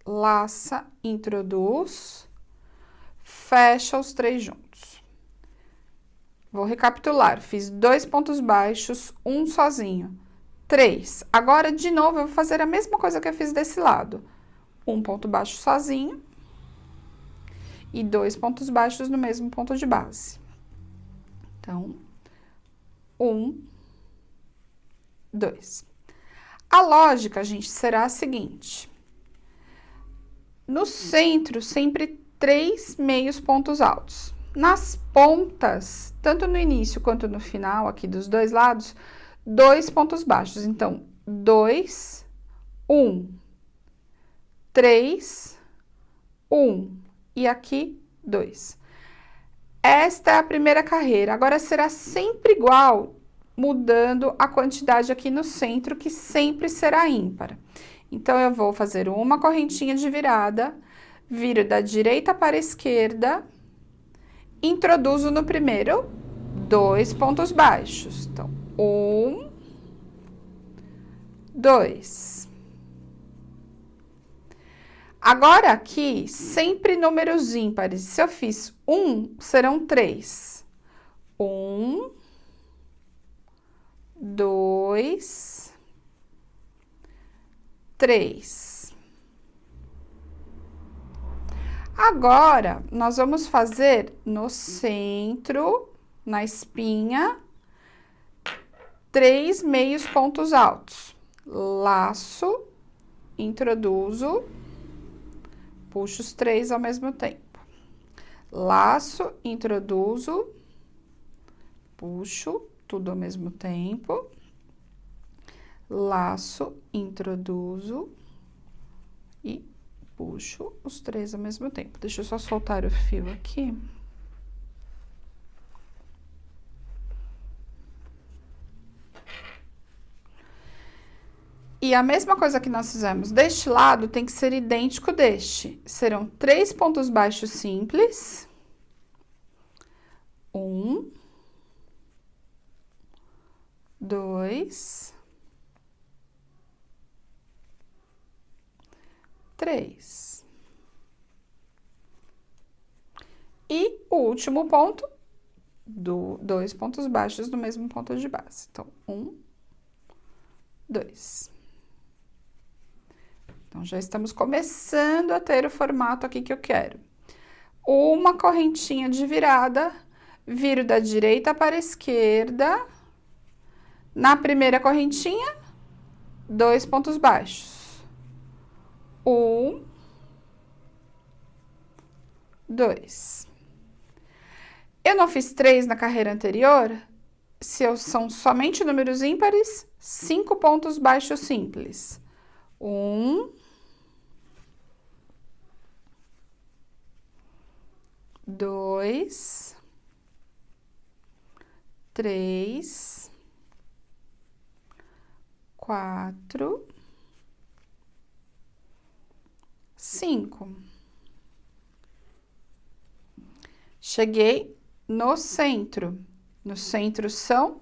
laça, introduz, fecha os 3 juntos. Vou recapitular, fiz 2 pontos baixos, um sozinho, 3. Agora, de novo, eu vou fazer a mesma coisa que eu fiz desse lado. Um ponto baixo sozinho e 2 pontos baixos no mesmo ponto de base. Então, 1, 2. A lógica, gente, será a seguinte. No centro, sempre 3 meios pontos altos. Nas pontas, tanto no início quanto no final, aqui dos dois lados, 2 pontos baixos. Então, 2, 1, 3, 1. E aqui, 2. Esta é a primeira carreira. Agora, será sempre igual, mudando a quantidade aqui no centro, que sempre será ímpar. Então, eu vou fazer uma correntinha de virada, viro da direita para a esquerda, introduzo no primeiro 2 pontos baixos. Então, 1, 2. Agora, aqui, sempre números ímpares. Se eu fiz 1, serão 3. 1, 2, 3. Agora, nós vamos fazer no centro, na espinha, 3 meios pontos altos. Laço, introduzo, puxo os 3 ao mesmo tempo. Laço, introduzo, puxo tudo ao mesmo tempo. Laço, introduzo e puxo os 3 ao mesmo tempo. Deixa eu só soltar o fio aqui. E a mesma coisa que nós fizemos deste lado tem que ser idêntico deste. Serão 3 pontos baixos simples. 1, 2, 3. E o último ponto, 2 pontos baixos no mesmo ponto de base. Então, 1, 2. Então, já estamos começando a ter o formato aqui que eu quero. uma correntinha de virada, viro da direita para a esquerda. Na primeira correntinha, 2 pontos baixos. 1, 2. Eu não fiz 3 na carreira anterior. São somente números ímpares, 5 pontos baixos simples. 1, 2, 3, 4, 5. Cheguei no centro. No centro são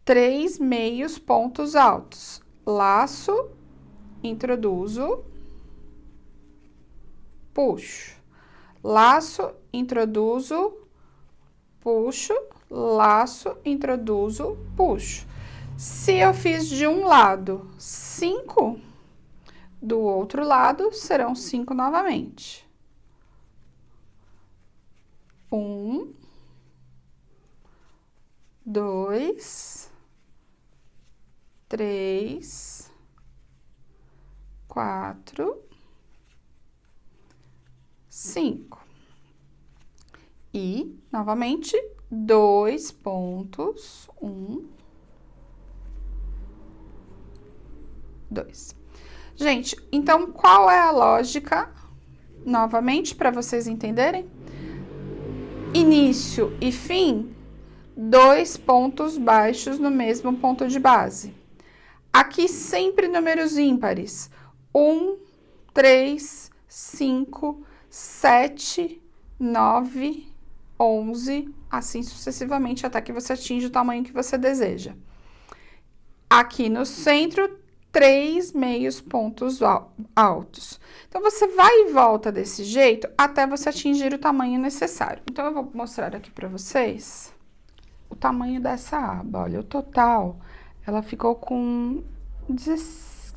3 meios pontos altos. Laço, introduzo, puxo. Laço, introduzo, puxo. Laço, introduzo, puxo. Se eu fiz de um lado 5, do outro lado serão 5 novamente. 1, 2, 3, 4, 5. E, novamente, 2 pontos. 1, 2. Gente, então, qual é a lógica? Novamente, para vocês entenderem. Início e fim, 2 pontos baixos no mesmo ponto de base. Aqui sempre números ímpares. 1, 3, 5, 7, 9, 11, assim sucessivamente, até que você atinja o tamanho que você deseja. Aqui no centro, 3 meios pontos altos. Então, você vai e volta desse jeito até você atingir o tamanho necessário. Então, eu vou mostrar aqui para vocês o tamanho dessa aba. Olha, o total, ela ficou com 16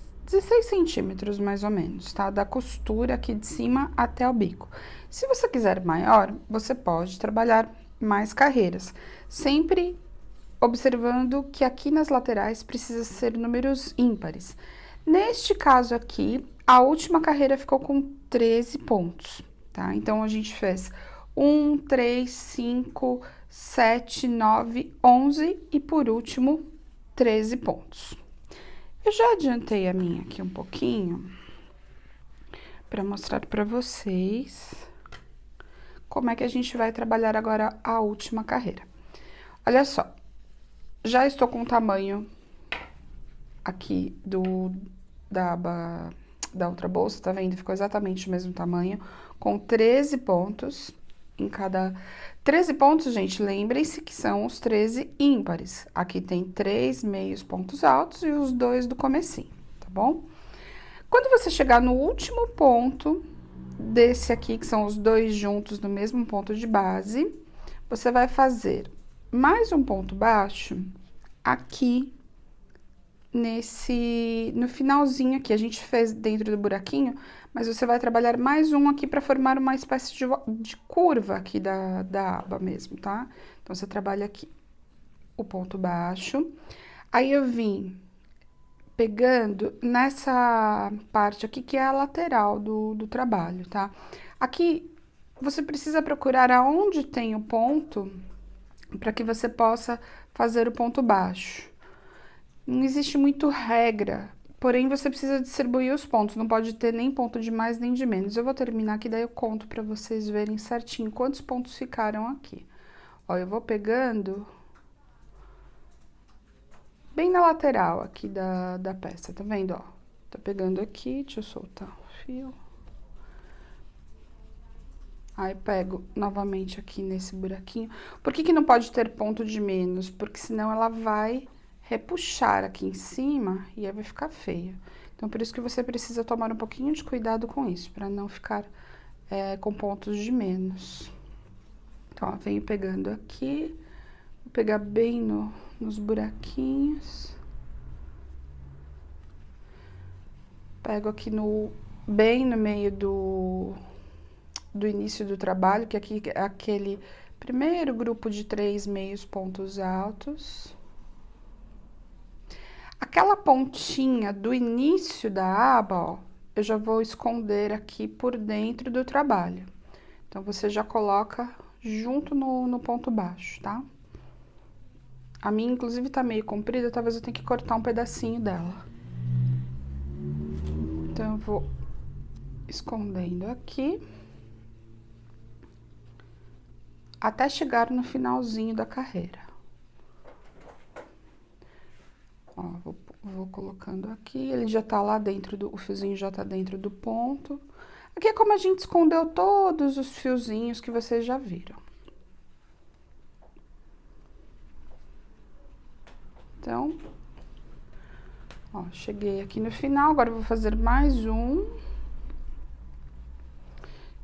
centímetros, mais ou menos, tá? Da costura aqui de cima até o bico. Se você quiser maior, você pode trabalhar mais carreiras. Sempre observando que aqui nas laterais precisa ser números ímpares. Neste caso aqui, a última carreira ficou com 13 pontos, tá? Então, a gente fez 1, 3, 5, 7, 9, 11 e, por último, 13 pontos. Eu já adiantei a minha aqui um pouquinho para mostrar para vocês como é que a gente vai trabalhar agora a última carreira. Olha só. Já estou com o tamanho aqui da aba da outra bolsa, tá vendo? Ficou exatamente o mesmo tamanho, com 13 pontos em cada... 13 pontos, gente, lembrem-se que são os 13 ímpares. Aqui tem 3 meios pontos altos e os 2 do comecinho, tá bom? Quando você chegar no último ponto desse aqui, que são os 2 juntos no mesmo ponto de base, você vai fazer mais um ponto baixo aqui no finalzinho aqui. A gente fez dentro do buraquinho, mas você vai trabalhar mais um aqui para formar uma espécie de curva aqui da aba mesmo, tá? Então, você trabalha aqui o ponto baixo. Aí, eu vim pegando nessa parte aqui, que é a lateral do trabalho, tá? Aqui, você precisa procurar aonde tem o ponto para que você possa fazer o ponto baixo. Não existe muito regra, porém você precisa distribuir os pontos, não pode ter nem ponto de mais nem de menos. Eu vou terminar aqui, daí eu conto para vocês verem certinho quantos pontos ficaram aqui. Ó, eu vou pegando bem na lateral aqui da peça, tá vendo, ó? Tô pegando aqui, deixa eu soltar o fio. Aí, pego novamente aqui nesse buraquinho. Por que não pode ter ponto de menos? Porque senão ela vai repuxar aqui em cima e aí vai ficar feio. Então, por isso que você precisa tomar um pouquinho de cuidado com isso, para não ficar com pontos de menos. Então, ó, venho pegando aqui, vou pegar bem nos buraquinhos. Pego aqui bem no meio do início do trabalho, que aqui é aquele primeiro grupo de 3 meios pontos altos. Aquela pontinha do início da aba, ó, eu já vou esconder aqui por dentro do trabalho. Então, você já coloca junto no ponto baixo, tá? A minha, inclusive, tá meio comprida, talvez eu tenha que cortar um pedacinho dela. Então, eu vou escondendo aqui. Até chegar no finalzinho da carreira. Ó, vou colocando aqui, ele já tá lá dentro o fiozinho já tá dentro do ponto. Aqui é como a gente escondeu todos os fiozinhos que vocês já viram. Então, ó, cheguei aqui no final, agora eu vou fazer mais um.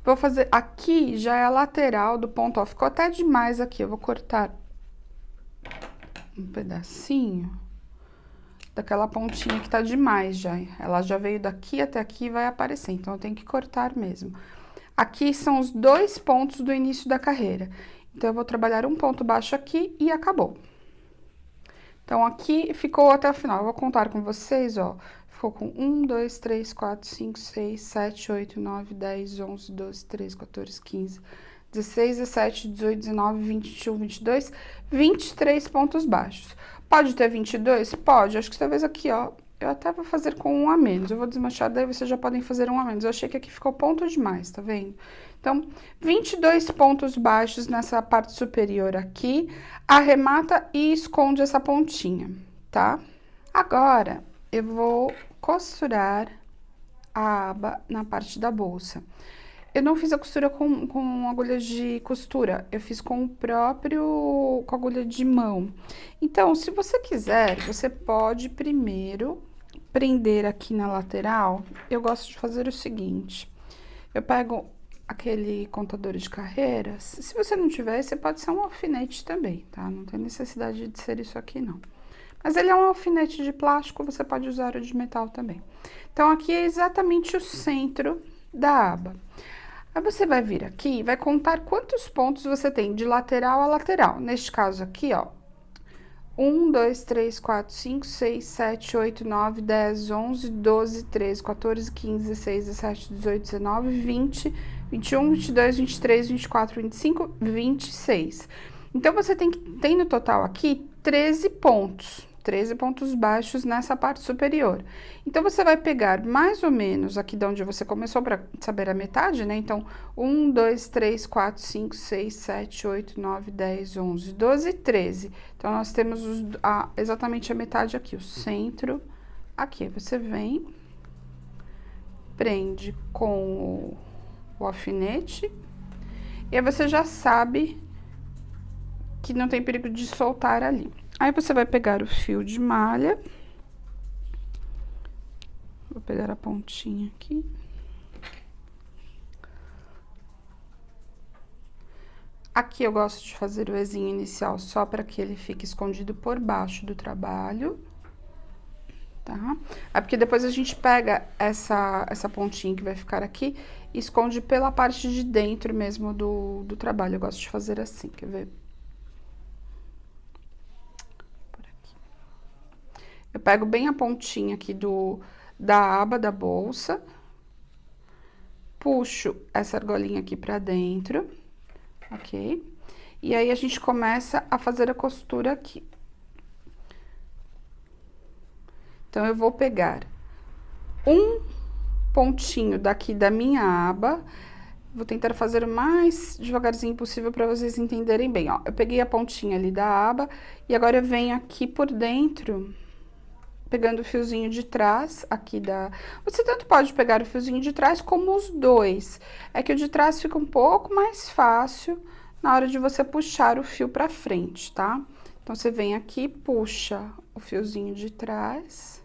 Vou fazer, aqui já é a lateral do ponto, ó, ficou até demais aqui, eu vou cortar um pedacinho daquela pontinha que tá demais já. Ela já veio daqui até aqui e vai aparecer, então eu tenho que cortar mesmo. Aqui são os 2 pontos do início da carreira. Então, eu vou trabalhar um ponto baixo aqui e acabou. Então, aqui ficou até o final. Eu vou contar com vocês, ó. Ficou com 1, 2, 3, 4, 5, 6, 7, 8, 9, 10, 11, 12, 13, 14, 15, 16, 17, 18, 19, 20, 21, 22, 23 pontos baixos. Pode ter 22? Pode. Acho que talvez aqui, ó, eu até vou fazer com um a menos. Eu vou desmanchar, daí vocês já podem fazer um a menos. Eu achei que aqui ficou ponto demais, tá vendo? Então, 22 pontos baixos nessa parte superior aqui. Arremata e esconde essa pontinha, tá? Agora, eu vou costurar a aba na parte da bolsa. Eu não fiz a costura com agulha de costura, eu fiz com com a agulha de mão. Então, se você quiser, você pode primeiro prender aqui na lateral. Eu gosto de fazer o seguinte, eu pego aquele contador de carreiras, se você não tiver, você pode ser um alfinete também, tá? Não tem necessidade de ser isso aqui, não. Mas ele é um alfinete de plástico, você pode usar o de metal também. Então, aqui é exatamente o centro da aba. Aí, você vai vir aqui e vai contar quantos pontos você tem de lateral a lateral. Neste caso aqui, ó. 1, 2, 3, 4, 5, 6, 7, 8, 9, 10, 11, 12, 13, 14, 15, 16, 17, 18, 19, 20, 21, 22, 23, 24, 25, 26. Então, você tem no total aqui 13 pontos. 13 pontos baixos nessa parte superior. Então, você vai pegar mais ou menos aqui de onde você começou para saber a metade, né? Então, 1, 2, 3, 4, 5, 6, 7, 8, 9, 10, 11, 12, 13. Então, nós temos exatamente a metade aqui, o centro aqui. Você vem, prende com o alfinete, e aí você já sabe que não tem perigo de soltar ali. Aí, você vai pegar o fio de malha. Vou pegar a pontinha aqui. Aqui eu gosto de fazer o Ezinho inicial só para que ele fique escondido por baixo do trabalho. Tá? É porque depois a gente pega essa pontinha que vai ficar aqui e esconde pela parte de dentro mesmo do trabalho. Eu gosto de fazer assim, quer ver? Eu pego bem a pontinha aqui da aba da bolsa, puxo essa argolinha aqui pra dentro, ok? E aí, a gente começa a fazer a costura aqui. Então, eu vou pegar um pontinho daqui da minha aba, vou tentar fazer o mais devagarzinho possível pra vocês entenderem bem, ó. Eu peguei a pontinha ali da aba e agora eu venho aqui por dentro, pegando o fiozinho de trás aqui Você tanto pode pegar o fiozinho de trás como os dois. É que o de trás fica um pouco mais fácil na hora de você puxar o fio pra frente, tá? Então, você vem aqui, puxa o fiozinho de trás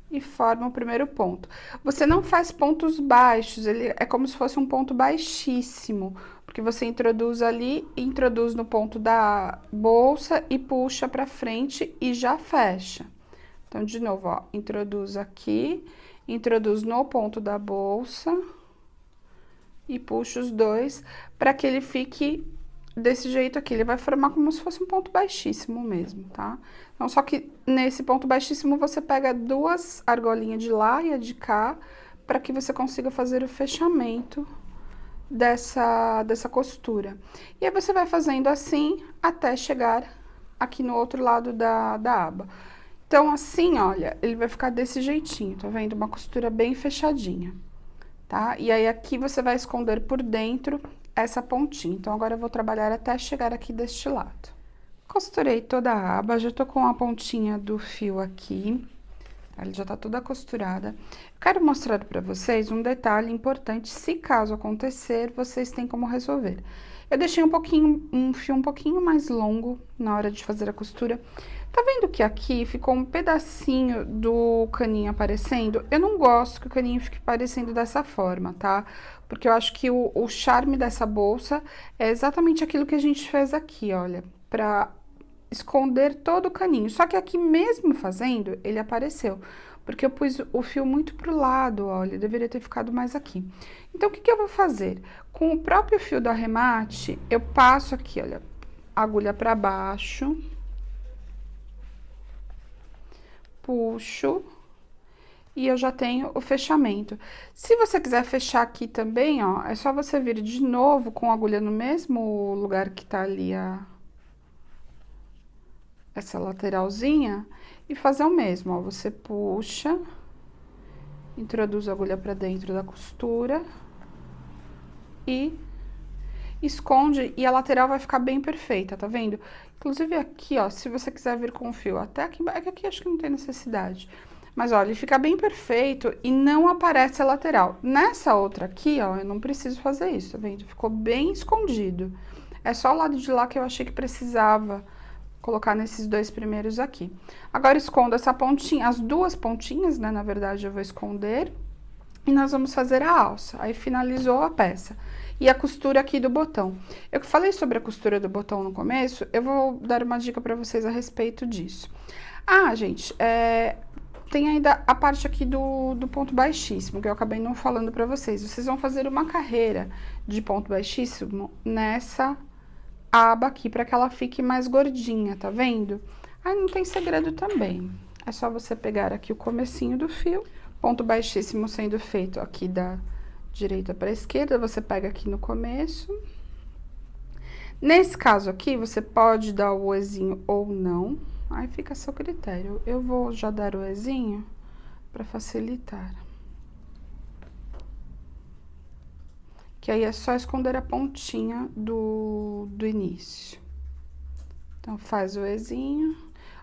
e forma o primeiro ponto. Você não faz pontos baixos, ele é como se fosse um ponto baixíssimo, porque você introduz ali, introduz no ponto da bolsa e puxa pra frente e já fecha. Então, de novo, ó, introduz aqui, introduz no ponto da bolsa, e puxo os dois para que ele fique desse jeito aqui. Ele vai formar como se fosse um ponto baixíssimo mesmo, tá? Então, só que nesse ponto baixíssimo você pega duas argolinhas de lá e a de cá, para que você consiga fazer o fechamento dessa costura. E aí você vai fazendo assim até chegar aqui no outro lado da aba. Então, assim, olha, ele vai ficar desse jeitinho, tá vendo? Uma costura bem fechadinha, tá? E aí, aqui você vai esconder por dentro essa pontinha. Então, agora eu vou trabalhar até chegar aqui deste lado. Costurei toda a aba, já tô com a pontinha do fio aqui. Ela já tá toda costurada. Quero mostrar pra vocês um detalhe importante, se caso acontecer, vocês têm como resolver. Eu deixei um fio um pouquinho mais longo na hora de fazer a costura. Tá vendo que aqui ficou um pedacinho do caninho aparecendo? Eu não gosto que o caninho fique aparecendo dessa forma, tá? Porque eu acho que o charme dessa bolsa é exatamente aquilo que a gente fez aqui, olha, pra esconder todo o caninho. Só que aqui mesmo fazendo, ele apareceu, porque eu pus o fio muito pro lado, olha, deveria ter ficado mais aqui. Então, o que que eu vou fazer? Com o próprio fio do arremate, eu passo aqui, olha, agulha pra baixo, puxo, e eu já tenho o fechamento. Se você quiser fechar aqui também, ó, é só você vir de novo com a agulha no mesmo lugar que tá ali essa lateralzinha e fazer o mesmo, ó. Você puxa, introduz a agulha pra dentro da costura e esconde, e a lateral vai ficar bem perfeita, tá vendo? Inclusive aqui, ó, se você quiser vir com o fio até aqui, é que aqui acho que não tem necessidade. Mas, olha, ele fica bem perfeito e não aparece a lateral. Nessa outra aqui, ó, eu não preciso fazer isso, tá vendo? Ficou bem escondido. É só o lado de lá que eu achei que precisava colocar nesses dois primeiros aqui. Agora, escondo essa pontinha, as duas pontinhas, né, na verdade, eu vou esconder. E nós vamos fazer a alça. Aí, finalizou a peça. E a costura aqui do botão. Eu falei sobre a costura do botão no começo, eu vou dar uma dica pra vocês a respeito disso. Ah, gente, tem ainda a parte aqui do ponto baixíssimo, que eu acabei não falando pra vocês. Vocês vão fazer uma carreira de ponto baixíssimo nessa aba aqui, pra que ela fique mais gordinha, tá vendo? Aí, não tem segredo também. É só você pegar aqui o comecinho do fio, ponto baixíssimo sendo feito aqui da direita pra esquerda, você pega aqui no começo. Nesse caso aqui, você pode dar o ezinho ou não, aí fica a seu critério. Eu vou já dar o ezinho pra facilitar. Que aí é só esconder a pontinha do início. Então, faz o ezinho.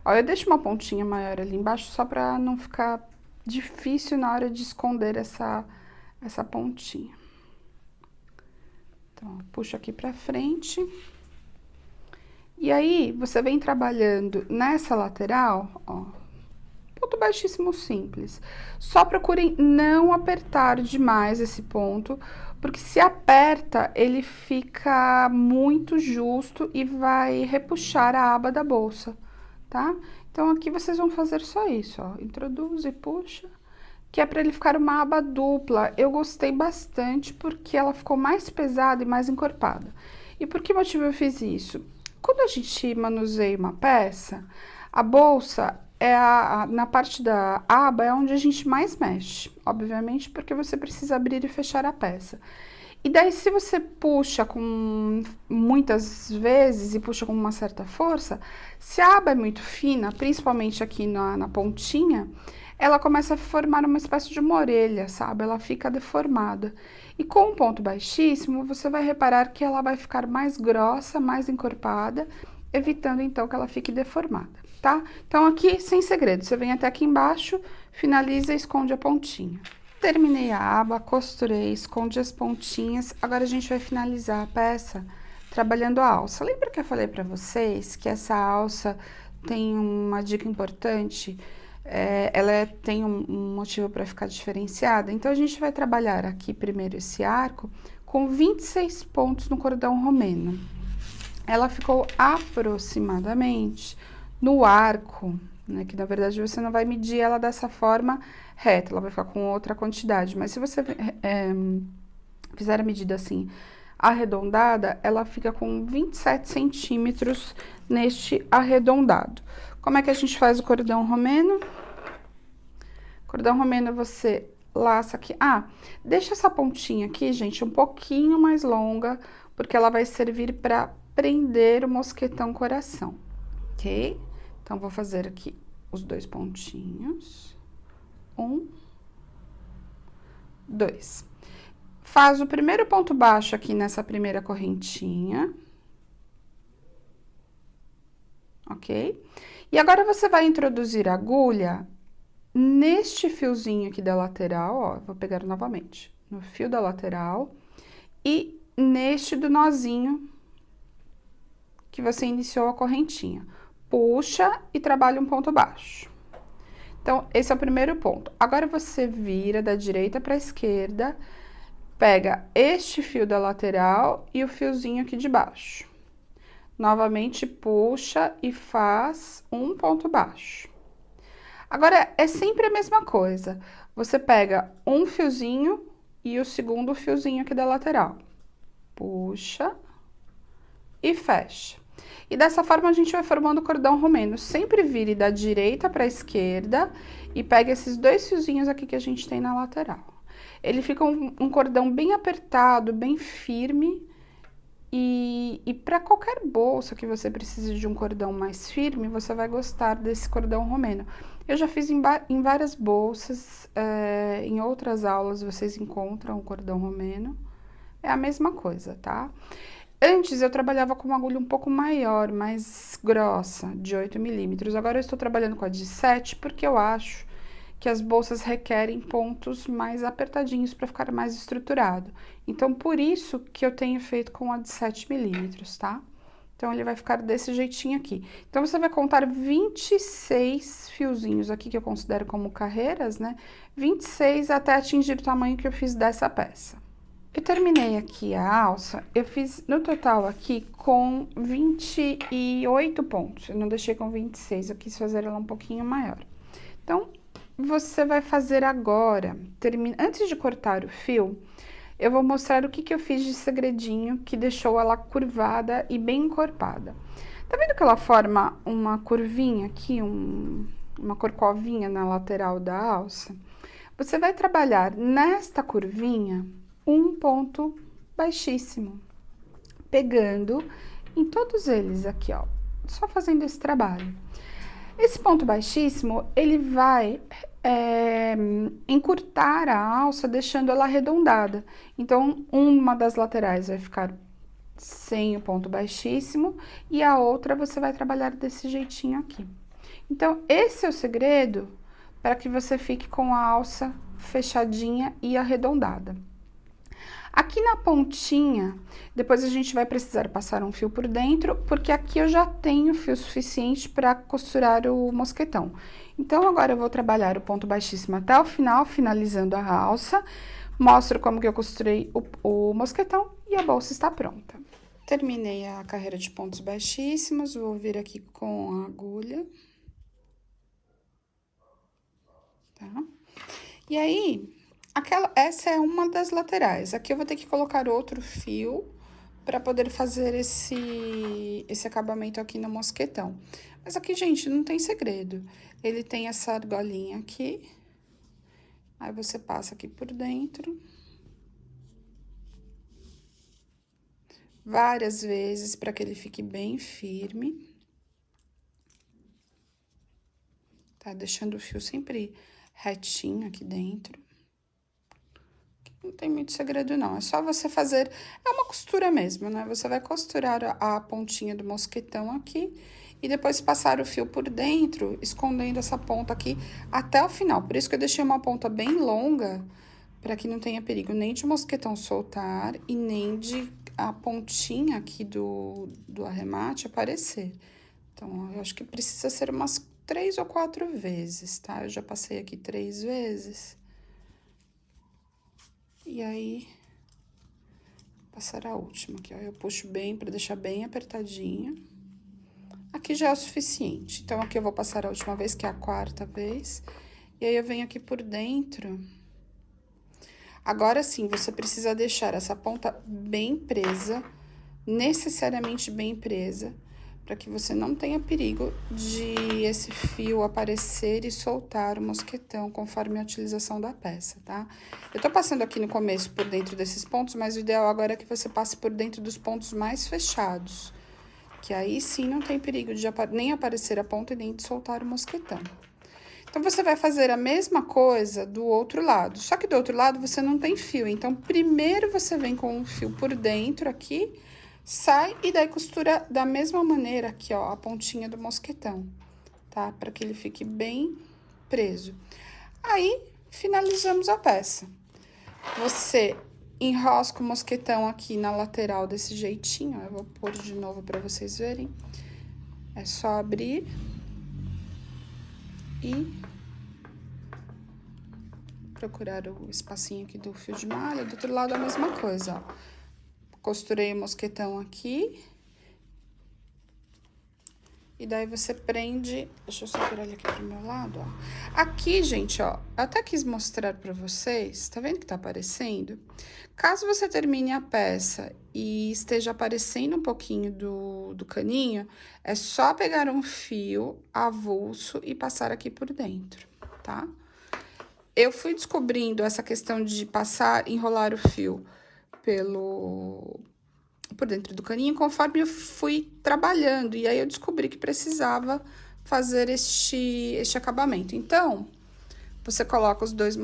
Ó, eu deixo uma pontinha maior ali embaixo, só pra não ficar difícil na hora de esconder essa pontinha. Então, puxo aqui pra frente. E aí, você vem trabalhando nessa lateral, ó, ponto baixíssimo simples. Só procurem não apertar demais esse ponto, porque se aperta, ele fica muito justo e vai repuxar a aba da bolsa, tá? Então, aqui vocês vão fazer só isso, ó, introduz e puxa, que é para ele ficar uma aba dupla. Eu gostei bastante porque ela ficou mais pesada e mais encorpada. E por que motivo eu fiz isso? Quando a gente manuseia uma peça, a bolsa na parte da aba é onde a gente mais mexe, obviamente, porque você precisa abrir e fechar a peça. E daí, se você puxa com muitas vezes e puxa com uma certa força, se a aba é muito fina, principalmente aqui na pontinha, ela começa a formar uma espécie de uma orelha, sabe? Ela fica deformada. E com um ponto baixíssimo, você vai reparar que ela vai ficar mais grossa, mais encorpada, evitando então que ela fique deformada, tá? Então, aqui, sem segredo, você vem até aqui embaixo, finaliza e esconde a pontinha. Terminei a aba, costurei, escondi as pontinhas, agora a gente vai finalizar a peça trabalhando a alça. Lembra que eu falei pra vocês que essa alça tem uma dica importante? Ela tem um motivo para ficar diferenciada, então a gente vai trabalhar aqui primeiro esse arco com 26 pontos no cordão romeno. Ela ficou aproximadamente no arco, né, que na verdade você não vai medir ela dessa forma reta, ela vai ficar com outra quantidade, mas se você fizer a medida assim, arredondada, ela fica com 27 centímetros neste arredondado. Como é que a gente faz o cordão romeno? Cordão romeno você laça aqui. Ah, deixa essa pontinha aqui, gente, um pouquinho mais longa, porque ela vai servir para prender o mosquetão coração, ok? Então, vou fazer aqui os 2 pontinhos. 1, 2. Faz o primeiro ponto baixo aqui nessa primeira correntinha. Ok? E agora, você vai introduzir a agulha neste fiozinho aqui da lateral, ó, vou pegar novamente, no fio da lateral e neste do nozinho que você iniciou a correntinha. Puxa e trabalha um ponto baixo. Então, esse é o primeiro ponto. Agora, você vira da direita para a esquerda, pega este fio da lateral e o fiozinho aqui de baixo. Novamente, puxa e faz um ponto baixo. Agora, é sempre a mesma coisa. Você pega um fiozinho e o segundo fiozinho aqui da lateral. Puxa e fecha. E dessa forma, a gente vai formando o cordão romeno. Sempre vire da direita para a esquerda e pega esses 2 fiozinhos aqui que a gente tem na lateral. Ele fica um cordão bem apertado, bem firme. E para qualquer bolsa que você precise de um cordão mais firme, você vai gostar desse cordão romeno. Eu já fiz em várias bolsas, em outras aulas vocês encontram o cordão romeno. É a mesma coisa, tá? Antes eu trabalhava com uma agulha um pouco maior, mais grossa, de 8 milímetros. Agora eu estou trabalhando com a de 7, porque eu acho que as bolsas requerem pontos mais apertadinhos para ficar mais estruturado. Então, por isso que eu tenho feito com a de 7 milímetros, tá? Então, ele vai ficar desse jeitinho aqui. Então, você vai contar 26 fiozinhos aqui, que eu considero como carreiras, né? 26 até atingir o tamanho que eu fiz dessa peça. Eu terminei aqui a alça, eu fiz no total aqui com 28 pontos. Eu não deixei com 26, eu quis fazer ela um pouquinho maior. Então, você vai fazer agora, antes de cortar o fio, eu vou mostrar o que eu fiz de segredinho que deixou ela curvada e bem encorpada. Tá vendo que ela forma uma curvinha aqui, uma corcovinha na lateral da alça? Você vai trabalhar nesta curvinha um ponto baixíssimo, pegando em todos eles aqui, ó, só fazendo esse trabalho. Esse ponto baixíssimo, ele vai encurtar a alça, deixando ela arredondada. Então, uma das laterais vai ficar sem o ponto baixíssimo e a outra você vai trabalhar desse jeitinho aqui. Então, esse é o segredo para que você fique com a alça fechadinha e arredondada. Aqui na pontinha, depois a gente vai precisar passar um fio por dentro, porque aqui eu já tenho fio suficiente para costurar o mosquetão. Então, agora eu vou trabalhar o ponto baixíssimo até o final, finalizando a alça. Mostro como que eu costurei o mosquetão e a bolsa está pronta. Terminei a carreira de pontos baixíssimos, vou vir aqui com a agulha. Tá? E aí... essa é uma das laterais. Aqui eu vou ter que colocar outro fio para poder fazer esse acabamento aqui no mosquetão. Mas aqui, gente, não tem segredo. Ele tem essa argolinha aqui. Aí, você passa aqui por dentro. Várias vezes para que ele fique bem firme. Tá? Deixando o fio sempre retinho aqui dentro. Não tem muito segredo, não. É só você fazer... É uma costura mesmo, né? Você vai costurar a pontinha do mosquetão aqui e depois passar o fio por dentro, escondendo essa ponta aqui até o final. Por isso que eu deixei uma ponta bem longa, para que não tenha perigo nem de mosquetão soltar e nem de a pontinha aqui do arremate aparecer. Então, eu acho que precisa ser umas 3 ou 4 vezes, tá? Eu já passei aqui 3 vezes. E aí, passar a última aqui, ó. Eu puxo bem pra deixar bem apertadinha. Aqui já é o suficiente. Então, aqui eu vou passar a última vez, que é a 4ª vez. E aí, eu venho aqui por dentro. Agora sim, você precisa deixar essa ponta bem presa, necessariamente bem presa, para que você não tenha perigo de esse fio aparecer e soltar o mosquetão conforme a utilização da peça, tá? Eu tô passando aqui no começo por dentro desses pontos, mas o ideal agora é que você passe por dentro dos pontos mais fechados, que aí sim não tem perigo de nem aparecer a ponta e nem de soltar o mosquetão. Então, você vai fazer a mesma coisa do outro lado, só que do outro lado você não tem fio. Então, primeiro você vem com o fio por dentro aqui, sai e daí costura da mesma maneira aqui, ó, a pontinha do mosquetão, tá? Para que ele fique bem preso. Aí, finalizamos a peça. Você enrosca o mosquetão aqui na lateral desse jeitinho, ó, eu vou pôr de novo para vocês verem. É só abrir e procurar o espacinho aqui do fio de malha. Do outro lado a mesma coisa, ó. Costurei o mosquetão aqui. E daí você prende... Deixa eu só virar ele aqui pro meu lado, ó. Aqui, gente, ó, eu até quis mostrar pra vocês, tá vendo que tá aparecendo? Caso você termine a peça e esteja aparecendo um pouquinho do caninho, é só pegar um fio avulso e passar aqui por dentro, tá? Eu fui descobrindo essa questão de passar, enrolar o fio por dentro do caninho, conforme eu fui trabalhando. E aí, eu descobri que precisava fazer este acabamento. Então, você coloca os dois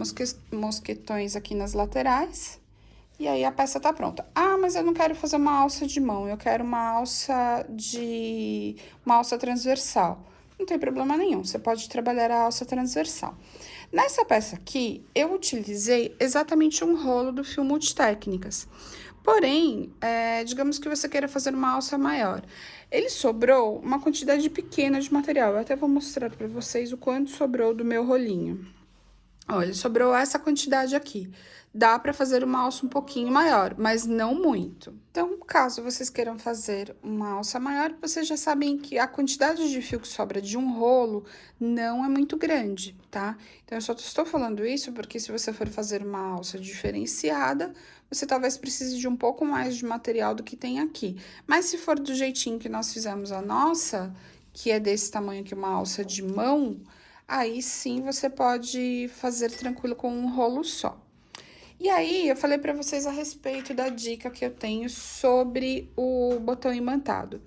mosquetões aqui nas laterais. E aí, a peça tá pronta. Ah, mas eu não quero fazer uma alça de mão, eu quero uma alça transversal. Não tem problema nenhum, você pode trabalhar a alça transversal. Nessa peça aqui, eu utilizei exatamente um rolo do fio Multitécnicas. Porém, digamos que você queira fazer uma alça maior. Ele sobrou uma quantidade pequena de material. Eu até vou mostrar para vocês o quanto sobrou do meu rolinho. Olha, sobrou essa quantidade aqui. Dá para fazer uma alça um pouquinho maior, mas não muito. Então, caso vocês queiram fazer uma alça maior, vocês já sabem que a quantidade de fio que sobra de um rolo não é muito grande, tá? Então, eu só estou falando isso porque se você for fazer uma alça diferenciada, você talvez precise de um pouco mais de material do que tem aqui. Mas se for do jeitinho que nós fizemos a nossa, que é desse tamanho que uma alça de mão, aí sim você pode fazer tranquilo com um rolo só. E aí, eu falei para vocês a respeito da dica que eu tenho sobre o botão imantado.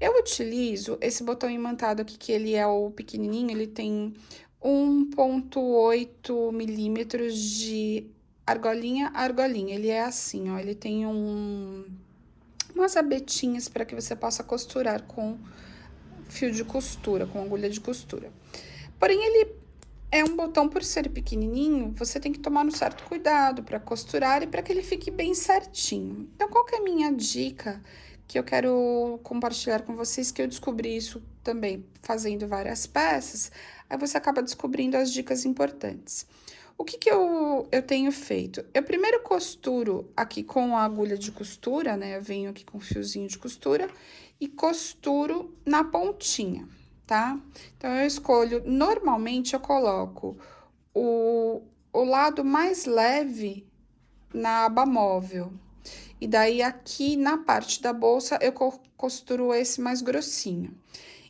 Eu utilizo esse botão imantado aqui, que ele é o pequenininho, ele tem 1,8 milímetros de argolinha a argolinha. Ele é assim, ó, ele tem umas abetinhas para que você possa costurar com fio de costura, com agulha de costura. Porém, ele é um botão, por ser pequenininho, você tem que tomar um certo cuidado para costurar e para que ele fique bem certinho. Então, qual que é a minha dica que eu quero compartilhar com vocês, que eu descobri isso também fazendo várias peças, aí você acaba descobrindo as dicas importantes. O que eu tenho feito? Eu primeiro costuro aqui com a agulha de costura, né? Eu venho aqui com um fiozinho de costura e costuro na pontinha, tá? Então, eu escolho, normalmente eu coloco o lado mais leve na aba móvel. E daí, aqui na parte da bolsa, eu costuro esse mais grossinho.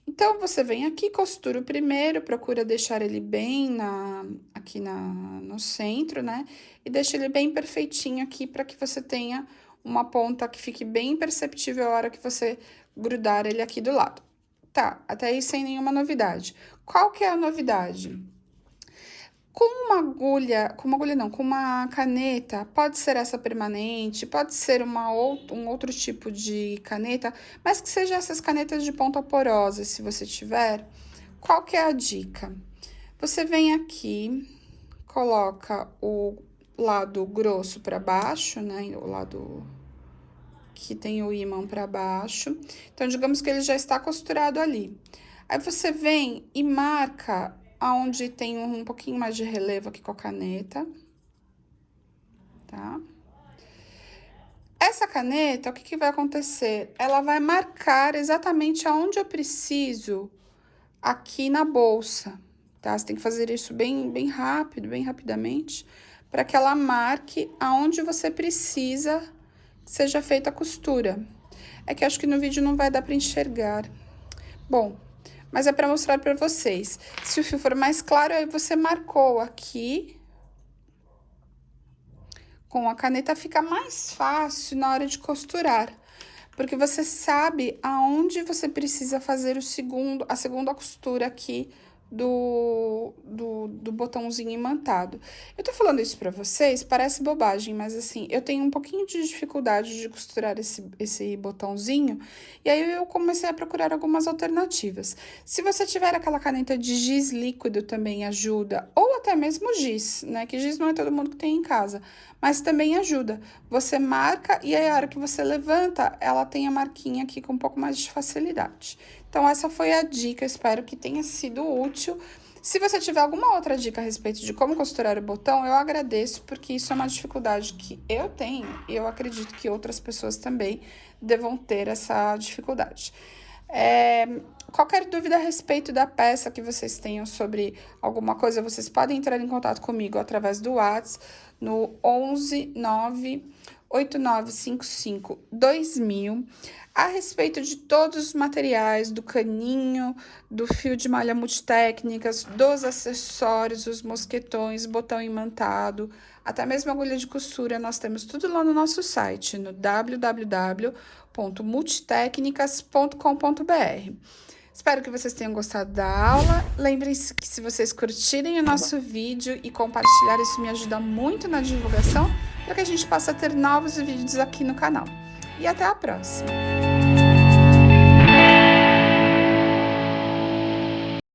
Então, você vem aqui, costura o primeiro, procura deixar ele bem aqui no centro, né? E deixa ele bem perfeitinho aqui, para que você tenha uma ponta que fique bem perceptível a hora que você grudar ele aqui do lado. Tá, até aí sem nenhuma novidade. Qual que é a novidade? Com uma agulha não, com uma caneta, pode ser essa permanente, pode ser um outro tipo de caneta, mas que seja essas canetas de ponta porosa, se você tiver. Qual que é a dica? Você vem aqui, coloca o lado grosso para baixo, né, o lado que tem o ímã para baixo. Então, digamos que ele já está costurado ali. Aí, você vem e marca aonde tem um pouquinho mais de relevo aqui com a caneta, tá? Essa caneta, o que que vai acontecer? Ela vai marcar exatamente aonde eu preciso aqui na bolsa, tá? Você tem que fazer isso bem rápido, bem rapidamente, para que ela marque aonde você precisa que seja feita a costura. É que acho que no vídeo não vai dar para enxergar. Bom, mas é para mostrar para vocês. Se o fio for mais claro, aí você marcou aqui. Com a caneta fica mais fácil na hora de costurar, porque você sabe aonde você precisa fazer a segunda costura aqui do botãozinho imantado. Eu tô falando isso pra vocês, parece bobagem, mas assim, eu tenho um pouquinho de dificuldade de costurar esse botãozinho, e aí eu comecei a procurar algumas alternativas. Se você tiver aquela caneta de giz líquido, também ajuda, ou até mesmo giz, né, que giz não é todo mundo que tem em casa, mas também ajuda. Você marca e aí a hora que você levanta, ela tem a marquinha aqui com um pouco mais de facilidade. Então, essa foi a dica, espero que tenha sido útil. Se você tiver alguma outra dica a respeito de como costurar o botão, eu agradeço, porque isso é uma dificuldade que eu tenho e eu acredito que outras pessoas também devam ter essa dificuldade. Qualquer dúvida a respeito da peça que vocês tenham sobre alguma coisa, vocês podem entrar em contato comigo através do WhatsApp no 11 9 8955 2000, a respeito de todos os materiais, do caninho, do fio de malha multitécnicas, dos acessórios, os mosquetões, botão imantado, até mesmo agulha de costura, nós temos tudo lá no nosso site, no www.multitecnicas.com.br. Espero que vocês tenham gostado da aula. Lembrem-se que se vocês curtirem o nosso vídeo e compartilhar, isso me ajuda muito na divulgação, para que a gente possa ter novos vídeos aqui no canal. E até a próxima!